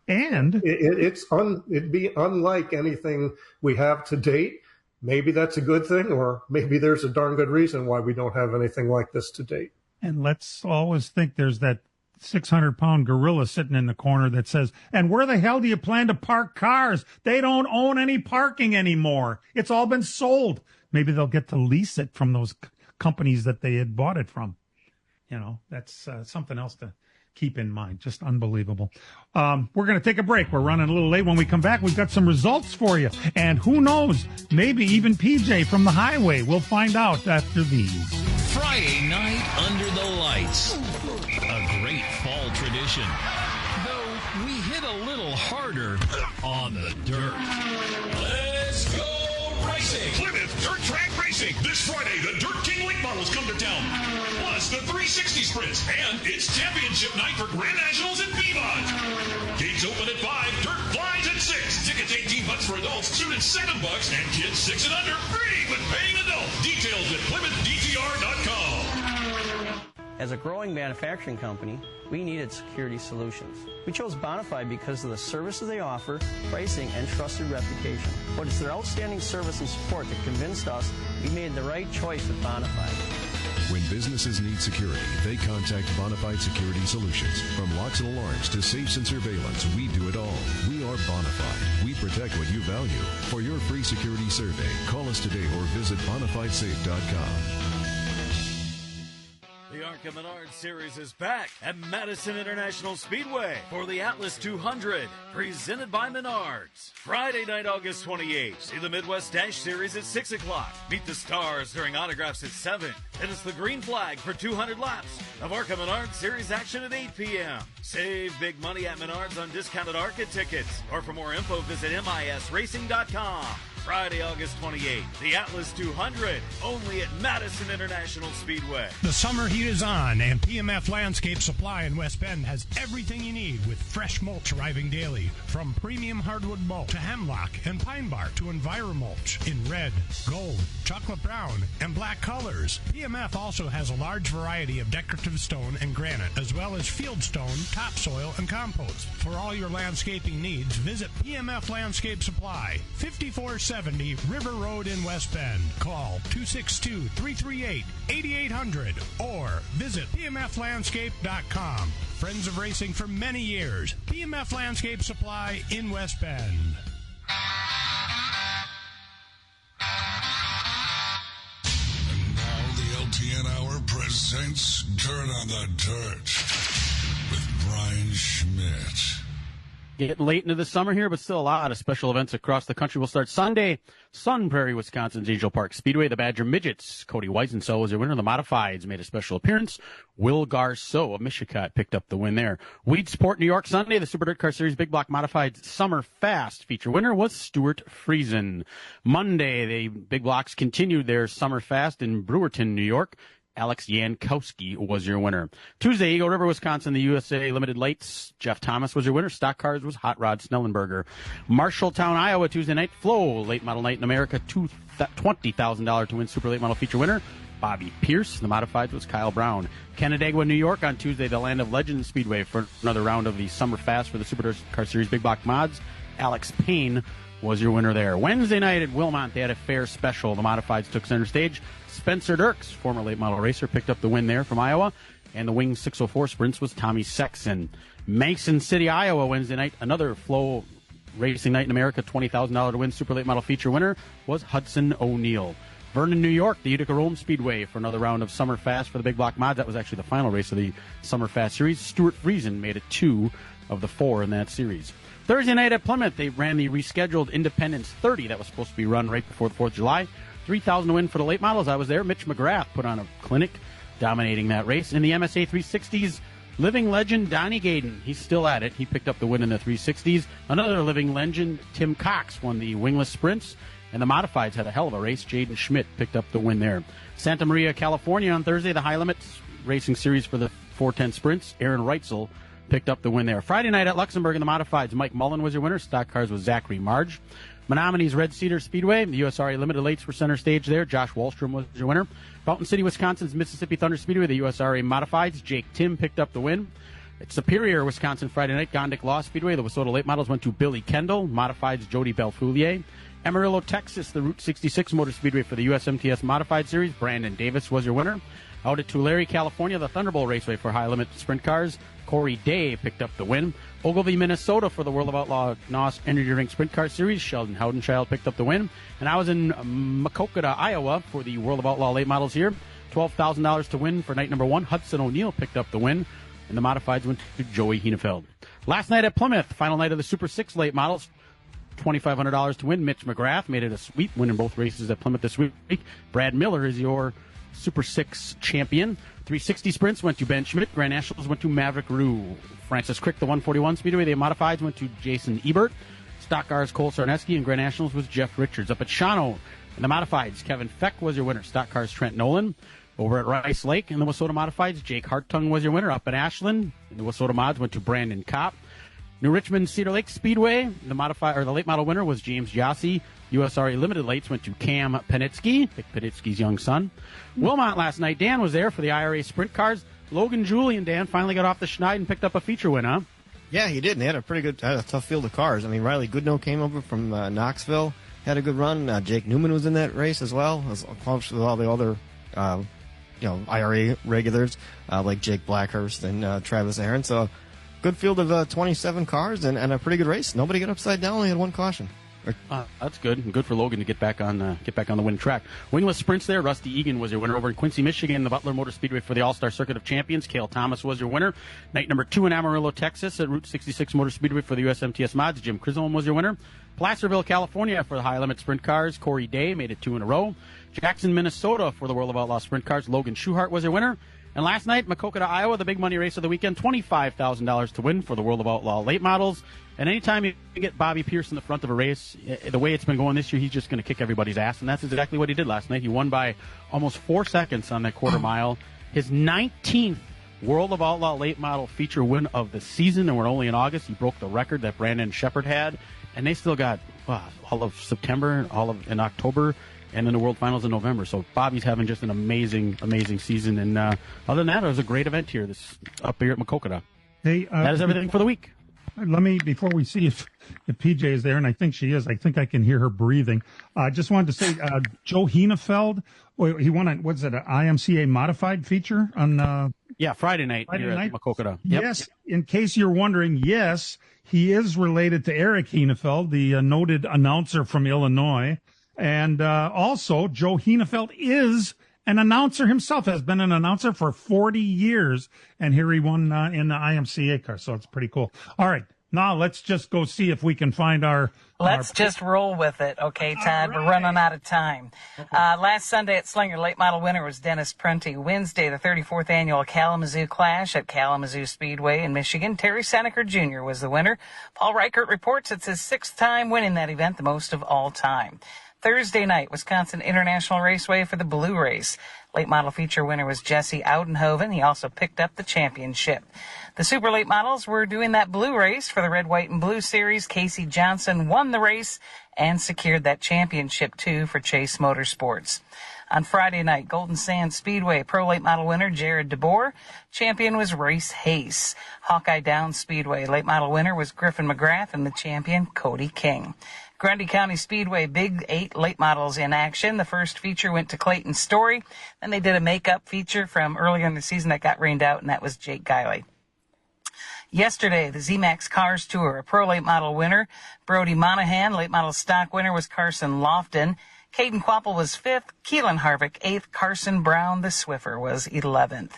And it'd be unlike anything we have to date. Maybe that's a good thing, or maybe there's a darn good reason why we don't have anything like this to date. And let's always think there's that 600-pound gorilla sitting in the corner that says, and where the hell do you plan to park cars? They don't own any parking anymore. It's all been sold. Maybe they'll get to lease it from those companies that they had bought it from. That's something else to keep in mind. Just unbelievable. We're going to take a break. We're running a little late. When we come back, we've got some results for you. And who knows, maybe even PJ from the highway. We'll find out after these. Friday night under the lights. A great fall tradition. Though we hit a little harder on the dirt. Let's go racing. Plymouth Dirt Track Racing. This Friday, the Dirt King Late Models come to town. Plus the 360 sprints. And it's championship night for Grand Nationals in Beavon. Gates open at 5. Dirt flies at 6. Tickets $18 for adults. Students $7. And kids 6 and under free with paying adults. Details at PlymouthDTR.com. As a growing manufacturing company, we needed security solutions. We chose Bonafide because of the services they offer, pricing, and trusted reputation. But it's their outstanding service and support that convinced us we made the right choice with Bonafide. When businesses need security, they contact Bonafide Security Solutions. From locks and alarms to safes and surveillance, we do it all. We are Bonafide. We protect what you value. For your free security survey, call us today or visit BonafideSafe.com. The ARCA Menards Series is back at Madison International Speedway for the Atlas 200, presented by Menards. Friday night, August 28th. See the Midwest Dash Series at 6 o'clock. Meet the stars during autographs at 7. Then it's the green flag for 200 laps of ARCA Menards Series action at 8 p.m. Save big money at Menards on discounted ARCA tickets. Or for more info, visit MISRacing.com. Friday, August 28th, the Atlas 200, only at Madison International Speedway. The summer heat is on, and PMF Landscape Supply in West Bend has everything you need with fresh mulch arriving daily. From premium hardwood mulch to hemlock and pine bark to EnviroMulch in red, gold, chocolate brown, and black colors. PMF also has a large variety of decorative stone and granite, as well as field stone, topsoil, and compost. For all your landscaping needs, visit PMF Landscape Supply, 5470 River Road in West Bend. Call 262-338-8800 or visit PMFlandscape.com. Friends of racing for many years. PMF Landscape Supply in West Bend. And now the LTN Hour presents Dirt on the Dirt with Brian Schmidt. Getting late into the summer here, but still a lot of special events across the country. We'll start Sunday, Sun Prairie, Wisconsin's Angel Park Speedway. The Badger Midgets, Cody Weisensell was their winner. The Modifieds made a special appearance. Will Garceau of Michigan picked up the win there. Weedsport, New York, Sunday. The Super Dirt Car Series Big Block Modifieds Summer Fast feature winner was Stuart Friesen. Monday, the Big Blocks continued their Summer Fast in Brewerton, New York. Alex Yankowski was your winner. Tuesday, Eagle River, Wisconsin, the USA Limited Lights. Jeff Thomas was your winner. Stock cars was Hot Rod Snellenberger. Marshalltown, Iowa, Tuesday night. Flow, Late Model Night in America. $20,000 to win Super Late Model feature winner. Bobby Pierce. The Modifieds was Kyle Brown. Canandaigua, New York on Tuesday, the Land of Legends Speedway for another round of the Summer Fast for the Super Dirt Car Series Big Block Mods. Alex Payne was your winner there. Wednesday night at Wilmot, they had a fair special. The Modifieds took center stage. Spencer Dirks, former late model racer, picked up the win there from Iowa. And the Wing 604 sprints was Tommy Sexton. Mason City, Iowa, Wednesday night, another Flow Racing Night in America, $20,000 to win Super Late Model feature winner was Hudson O'Neill. Vernon, New York, the Utica Rome Speedway for another round of Summer Fast for the big block mods. That was actually the final race of the Summer Fast series. Stuart Friesen made it 2 of the 4 in that series. Thursday night at Plymouth, they ran the rescheduled Independence 30 that was supposed to be run right before the 4th of July. 3,000 to win for the late models. I was there. Mitch McGrath put on a clinic, dominating that race. In the MSA 360s, living legend Donnie Gaden, he's still at it. He picked up the win in the 360s. Another living legend, Tim Cox, won the wingless sprints. And the modifieds had a hell of a race. Jaden Schmidt picked up the win there. Santa Maria, California on Thursday, the high limits racing series for the 410 sprints. Aaron Reitzel picked up the win there. Friday night at Luxembourg in the modifieds, Mike Mullen was your winner. Stock cars was Zachary Marge. Menominey's Red Cedar Speedway, the USRA Limited Lates were center stage there. Josh Wallstrom was your winner. Fountain City, Wisconsin's Mississippi Thunder Speedway, the USRA Modifieds, Jake Tim picked up the win. At Superior, Wisconsin, Friday night, Gondik Law Speedway, the Wissota Late Models went to Billy Kendall. Modifieds, Jody Belfoulier. Amarillo, Texas, the Route 66 Motor Speedway for the USMTS Modified Series, Brandon Davis was your winner. Out at Tulare, California, the Thunderbolt Raceway for high limit sprint cars, Corey Day picked up the win. Ogilvie, Minnesota for the World of Outlaw NOS Energy Drink Sprint Car Series, Sheldon Howdenchild picked up the win. And I was in Maquoketa, Iowa for the World of Outlaw Late Models here. $12,000 to win for night number 1. Hudson O'Neill picked up the win, and the modifieds went to Joey Henefeld. Last night at Plymouth, final night of the Super 6 Late Models, $2,500 to win. Mitch McGrath made it a sweep, winning both races at Plymouth this week. Brad Miller is your Super 6 champion. 360 sprints went to Ben Schmidt. Grand Nationals went to Maverick Rue. Francis Crick, the 141 Speedway, the modifieds went to Jason Ebert. Stock cars, Cole Sarneski, and Grand Nationals was Jeff Richards. Up at Shawano, in the modifieds, Kevin Feck was your winner. Stock cars, Trent Nolan. Over at Rice Lake, in the Wissota modifieds, Jake Hartung was your winner. Up at Ashland, in the Wissota mods went to Brandon Kopp. New Richmond Cedar Lake Speedway, the late model winner was James Yossi. USRA Limited Lates went to Cam Panitsky, Vic Panitsky's young son. Wilmot last night, Dan was there for the IRA sprint cars. Logan Julian, Dan, finally got off the schneid and picked up a feature win, huh? Yeah, he did. And they had a tough field of cars. I mean, Riley Goodnow came over from Knoxville, had a good run. Jake Newman was in that race as well, as with all the other, IRA regulars like Jake Blackhurst and Travis Aaron. So, good field of 27 cars and a pretty good race. Nobody got upside down. Only had one caution. That's good. And good for Logan to get back on the winning track. Wingless sprints there. Rusty Egan was your winner over in Quincy, Michigan. The Butler Motor Speedway for the All-Star Circuit of Champions. Cale Thomas was your winner. Night number 2 in Amarillo, Texas at Route 66 Motor Speedway for the USMTS Mods. Jim Chisholm was your winner. Placerville, California for the high limit sprint cars. Corey Day made it 2 in a row. Jackson, Minnesota for the World of Outlaw sprint cars. Logan Schuhart was your winner. And last night, Maquoketa, Iowa, the big money race of the weekend, $25,000 to win for the World of Outlaw late models. And anytime you get Bobby Pierce in the front of a race, the way it's been going this year, he's just going to kick everybody's ass. And that's exactly what he did last night. He won by almost 4 seconds on that quarter mile. His 19th World of Outlaw late model feature win of the season, and we're only in August. He broke the record that Brandon Shepard had. And they still got all of September, in October, and then the World Finals in November. So Bobby's having just an amazing, amazing season. And other than that, it was a great event here up here at Maquoketa. Hey, that is everything for the week. Let me, before we see if PJ is there, and I think she is, I think I can hear her breathing. I just wanted to say, Joe Henefeld, he won an IMCA modified feature on Friday night here at Maquoketa. Yep. Yes, in case you're wondering, yes, he is related to Eric Henefeld, the noted announcer from Illinois. And also, Joe Henefeld is an announcer himself, has been an announcer for 40 years. And here he won in the IMCA car. So it's pretty cool. All right. Now let's just go see if we can find Let's just roll with it. Okay, Todd, we're running out of time. Okay. Last Sunday at Slinger, late model winner was Dennis Prunty. Wednesday, the 34th annual Kalamazoo Clash at Kalamazoo Speedway in Michigan. Terry Seneker Jr. was the winner. Paul Reichert reports it's his 6th time winning that event, the most of all time. Thursday night, Wisconsin International Raceway for the Blue Race. Late model feature winner was Jesse Oudenhoven. He also picked up the championship. The super late models were doing that blue race for the Red, White, and Blue Series. Casey Johnson won the race and secured that championship, too, for Chase Motorsports. On Friday night, Golden Sands Speedway Pro Late Model winner Jared DeBoer. Champion was Race Hayes. Hawkeye Downs Speedway Late Model winner was Griffin McGrath, and the champion, Cody King. Grundy County Speedway Big 8 late models in action. The first feature went to Clayton Story. Then they did a makeup feature from earlier in the season that got rained out, and that was Jake Guiley. Yesterday, the ZMAX Cars Tour, a pro late model winner, Brody Monahan. Late model stock winner was Carson Lofton. Caden Quapple was 5th, Keelan Harvick 8th, Carson Brown, the Swiffer, was 11th.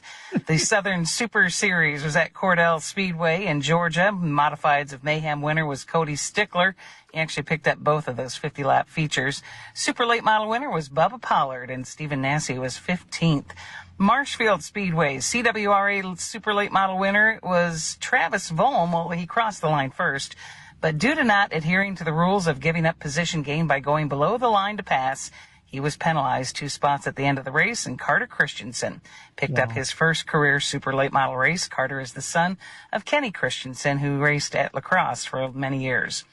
The Southern Super Series was at Cordell Speedway in Georgia. Modifieds of Mayhem winner was Cody Stickler. He actually picked up both of those 50-lap features. Super Late Model winner was Bubba Pollard, and Stephen Nassy was 15th. Marshfield Speedway, CWRA Super Late Model winner was Travis Volm. Well, he crossed the line first. But due to not adhering to the rules of giving up position gain by going below the line to pass, he was penalized 2 spots at the end of the race, and Carter Christensen picked up his first career super late model race. Carter is the son of Kenny Christensen, who raced at La Crosse for many years.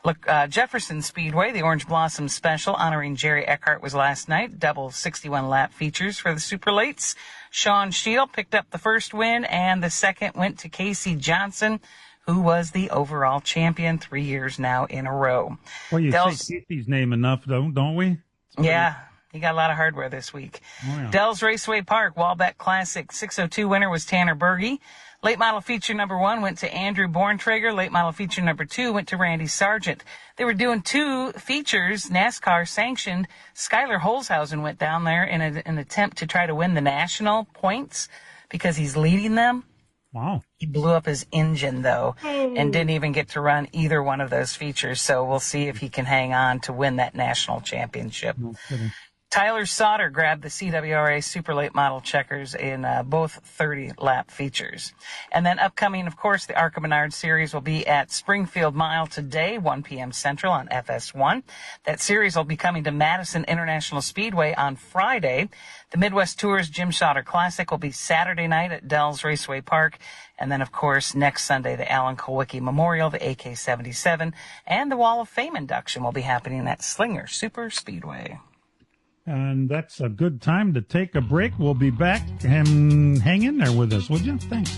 Look, Jefferson Speedway, the Orange Blossom Special honoring Jerry Eckhart was last night. Double 61-lap features for the super lates. Sean Shield picked up the first win, and the second went to Casey Johnson, who was the overall champion 3 years now in a row. Well, you say Casey's name enough, don't we? Yeah, he got a lot of hardware this week. Oh, yeah. Dells Raceway Park, Walbeck Classic 602 winner was Tanner Berge. Late model feature number 1 went to Andrew Borntrager. Late model feature number 2 went to Randy Sargent. They were doing 2 features, NASCAR sanctioned. Skylar Holzhausen went down there in an attempt to try to win the national points because he's leading them. Wow. He blew up his engine, though, and didn't even get to run either one of those features. So we'll see if he can hang on to win that national championship. No kidding. Tyler Sauter grabbed the CWRA Super Late Model checkers in both 30-lap features. And then upcoming, of course, the ARCA Menard Series will be at Springfield Mile today, 1 p.m. Central on FS1. That series will be coming to Madison International Speedway on Friday. The Midwest Tours Jim Sauter Classic will be Saturday night at Dells Raceway Park. And then, of course, next Sunday, the Alan Kulwicki Memorial, the AK-77, and the Wall of Fame induction will be happening at Slinger Super Speedway. And that's a good time to take a break. We'll be back, and hang in there with us, would you? Thanks.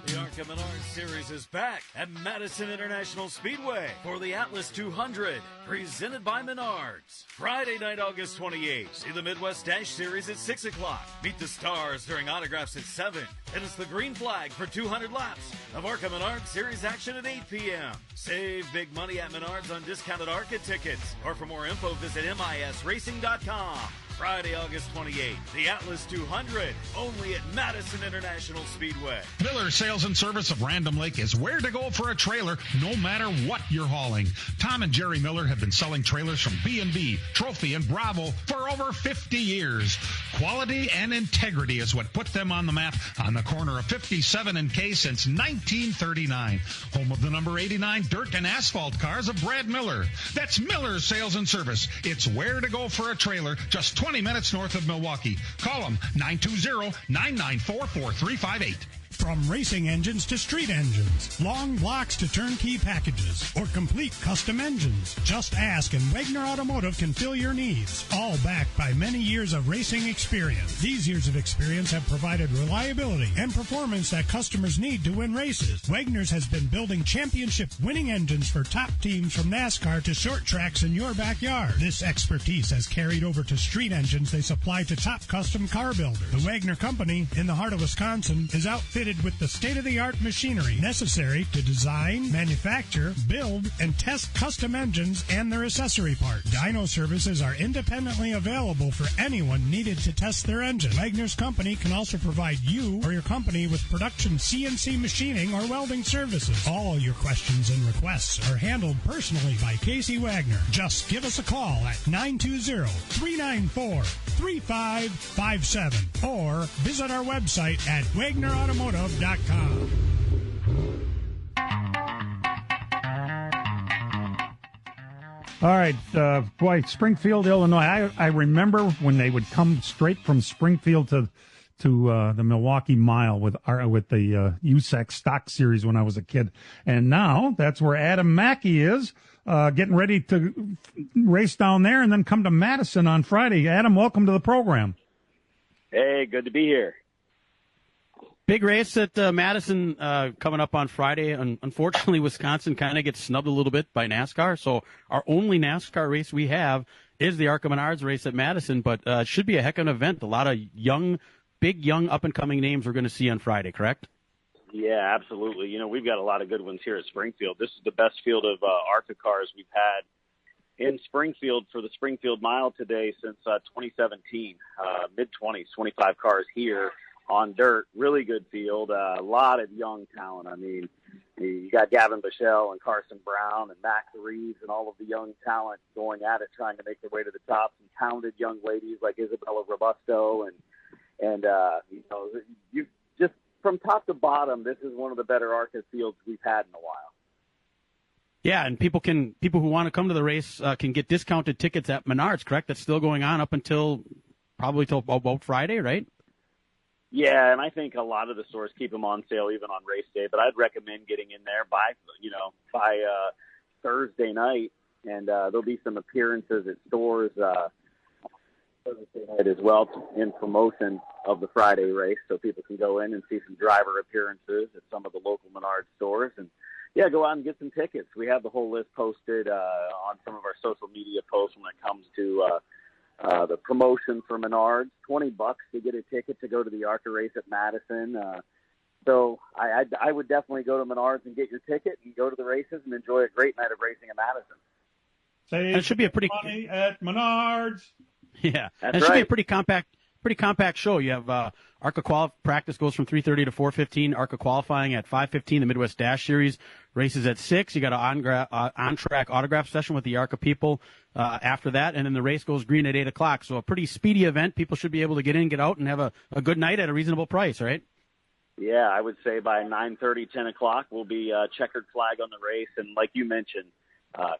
The ARCA Menard Series is back at Madison International Speedway for the Atlas 200, presented by Menards. Friday night, August 28th. See the Midwest Dash Series at 6 o'clock. Meet the stars during autographs at 7. And it's the green flag for 200 laps of ARCA Menards Series action at 8 p.m. Save big money at Menards on discounted ARCA tickets. Or for more info, visit misracing.com. Friday, August 28th, the Atlas 200, only at Madison International Speedway. Miller Sales and Service of Random Lake is where to go for a trailer, no matter what you're hauling. Tom and Jerry Miller have been selling trailers from B&B, Trophy, and Bravo for over 50 years. Quality and integrity is what put them on the map on the corner of 57 and K since 1939. Home of the number 89 dirt and asphalt cars of Brad Miller. That's Miller Sales and Service. It's where to go for a trailer, just 20 minutes north of Milwaukee. Call them 920-994-4358. From racing engines to street engines, long blocks to turnkey packages, or complete custom engines, just ask and Wagner Automotive can fill your needs. All backed by many years of racing experience. These years of experience have provided reliability and performance that customers need to win races. Wagner's has been building championship-winning engines for top teams from NASCAR to short tracks in your backyard. This expertise has carried over to street engines they supply to top custom car builders. The Wagner Company, in the heart of Wisconsin, is outfitted with the state-of-the-art machinery necessary to design, manufacture, build, and test custom engines and their accessory parts. Dyno services are independently available for anyone needed to test their engine. Wagner's Company can also provide you or your company with production CNC machining or welding services. All your questions and requests are handled personally by Casey Wagner. Just give us a call at 920-394-3557 or visit our website at WagnerAutomotive.com. All right, boy, Springfield, Illinois. I remember when they would come straight from Springfield to the Milwaukee Mile with the USAC Stock Series when I was a kid, and now that's where Adam Mackey is, getting ready to race down there and then come to Madison on Friday. Adam, welcome to the program. Hey, good to be here. Big race at Madison coming up on Friday. Unfortunately, Wisconsin kind of gets snubbed a little bit by NASCAR, so our only NASCAR race we have is the ARCA Menards race at Madison, but it should be a heck of an event. A lot of big, young, up-and-coming names we're going to see on Friday, correct? Yeah, absolutely. We've got a lot of good ones here at Springfield. This is the best field of ARCA cars we've had in Springfield for the Springfield Mile today since 2017. Mid-20s, 25 cars here on dirt. Really good field. A lot of young talent. I mean, you got Gavin Bichelle and Carson Brown and Max Reeves and all of the young talent going at it, trying to make their way to the top. Some talented young ladies like Isabella Robusto and you just from top to bottom, this is one of the better ARCA fields we've had in a while. Yeah, and people who want to come to the race can get discounted tickets at Menards, correct? That's still going on up until probably till about Friday, right? Yeah, and I think a lot of the stores keep them on sale even on race day, but I'd recommend getting in there by Thursday night, and there'll be some appearances at stores Thursday night as well in promotion of the Friday race, so people can go in and see some driver appearances at some of the local Menards stores, and yeah, go out and get some tickets. We have the whole list posted on some of our social media posts when it comes to the promotion for Menards. $20 to get a ticket to go to the ARCA race at Madison. So I would definitely go to Menards and get your ticket and go to the races and enjoy a great night of racing at Madison. Save it should be a pretty money at Menards. Yeah, That's it should right. be a pretty compact show. You have ARCA practice goes from 3:30 to 4:15. ARCA qualifying at 5:15. The Midwest Dash Series races at 6. You got an on-track autograph session with the ARCA people after that, and then the race goes green at 8 o'clock. So a pretty speedy event. People should be able to get in, get out, and have a good night at a reasonable price, right? Yeah, I would say by 9:30, 10 o'clock, we'll be checkered flag on the race. And like you mentioned,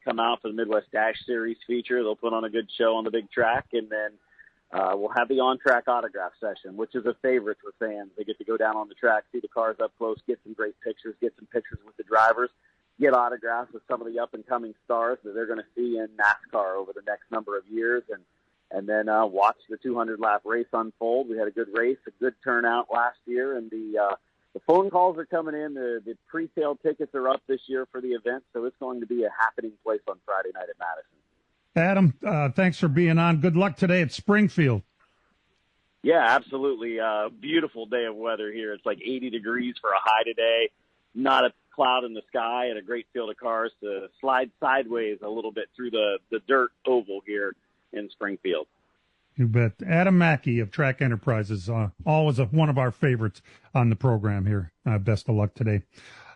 come out for the Midwest Dash Series feature. They'll put on a good show on the big track, and then we'll have the on-track autograph session, which is a favorite for fans. They get to go down on the track, see the cars up close, get some great pictures, get some pictures with the drivers, get autographs with some of the up-and-coming stars that they're going to see in NASCAR over the next number of years, and then watch the 200-lap race unfold. We had a good race, a good turnout last year, and the phone calls are coming in. The pre-sale tickets are up this year for the event, so it's going to be a happening place on Friday night at Madison. Adam, thanks for being on. Good luck today at Springfield. Yeah, absolutely. Beautiful day of weather here. It's like 80 degrees for a high today. Not a cloud in the sky, and a great field of cars to slide sideways a little bit through the dirt oval here in Springfield. You bet. Adam Mackey of Track Enterprises, always one of our favorites on the program here. Best of luck today.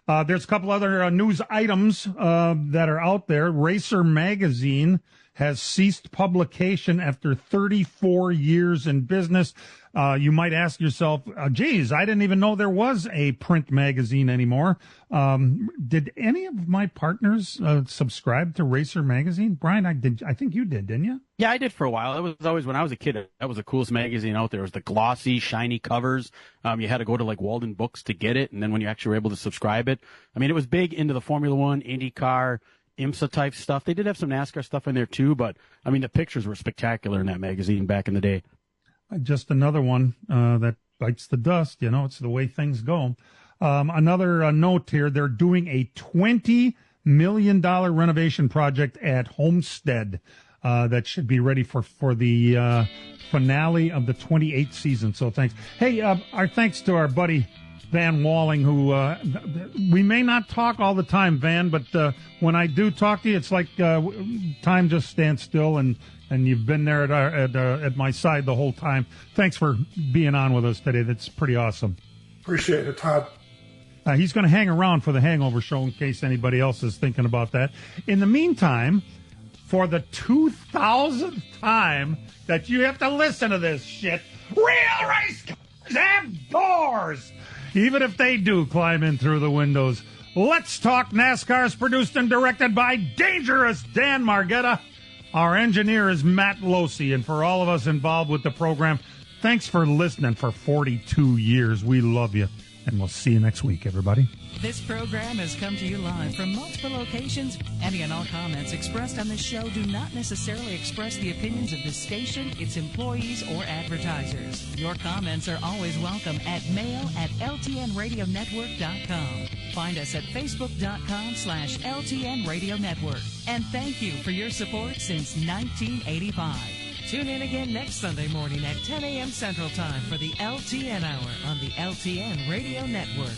There's a couple other news items that are out there. Racer Magazine has ceased publication after 34 years in business. You might ask yourself, geez, I didn't even know there was a print magazine anymore. Did any of my partners subscribe to Racer Magazine? Brian, I think you did, didn't you? Yeah, I did for a while. It was always, when I was a kid, that was the coolest magazine out there. It was the glossy, shiny covers. You had to go to like Walden Books to get it, and then when you actually were able to subscribe it, I mean, it was big into the Formula One, IndyCar, IMSA type stuff. They did have some NASCAR stuff in there too, but I mean, the pictures were spectacular in that magazine back in the day. Just another one that bites the dust. You know, it's the way things go. Another note here, they're doing a $20 million renovation project at Homestead that should be ready for the finale of the 28th season. So thanks. Hey, our thanks to our buddy Van Walling, who we may not talk all the time, Van, but when I do talk to you, it's like time just stands still, and you've been there at my side the whole time. Thanks for being on with us today. That's pretty awesome. Appreciate it, Todd. He's going to hang around for the Hangover Show in case anybody else is thinking about that. In the meantime, for the 2000th time that you have to listen to this shit, real race cars have doors. Even if they do climb in through the windows. Let's Talk NASCAR is produced and directed by Dangerous Dan Margetta. Our engineer is Matt Losey, and for all of us involved with the program, thanks for listening for 42 years. We love you, and we'll see you next week, everybody. This program has come to you live from multiple locations. Any and all comments expressed on this show do not necessarily express the opinions of this station, its employees, or advertisers. Your comments are always welcome at mail@ltnradionetwork.com. Find us at facebook.com/LTN Radio Network. And thank you for your support since 1985. Tune in again next Sunday morning at 10 a.m. Central Time for the LTN Hour on the LTN Radio Network.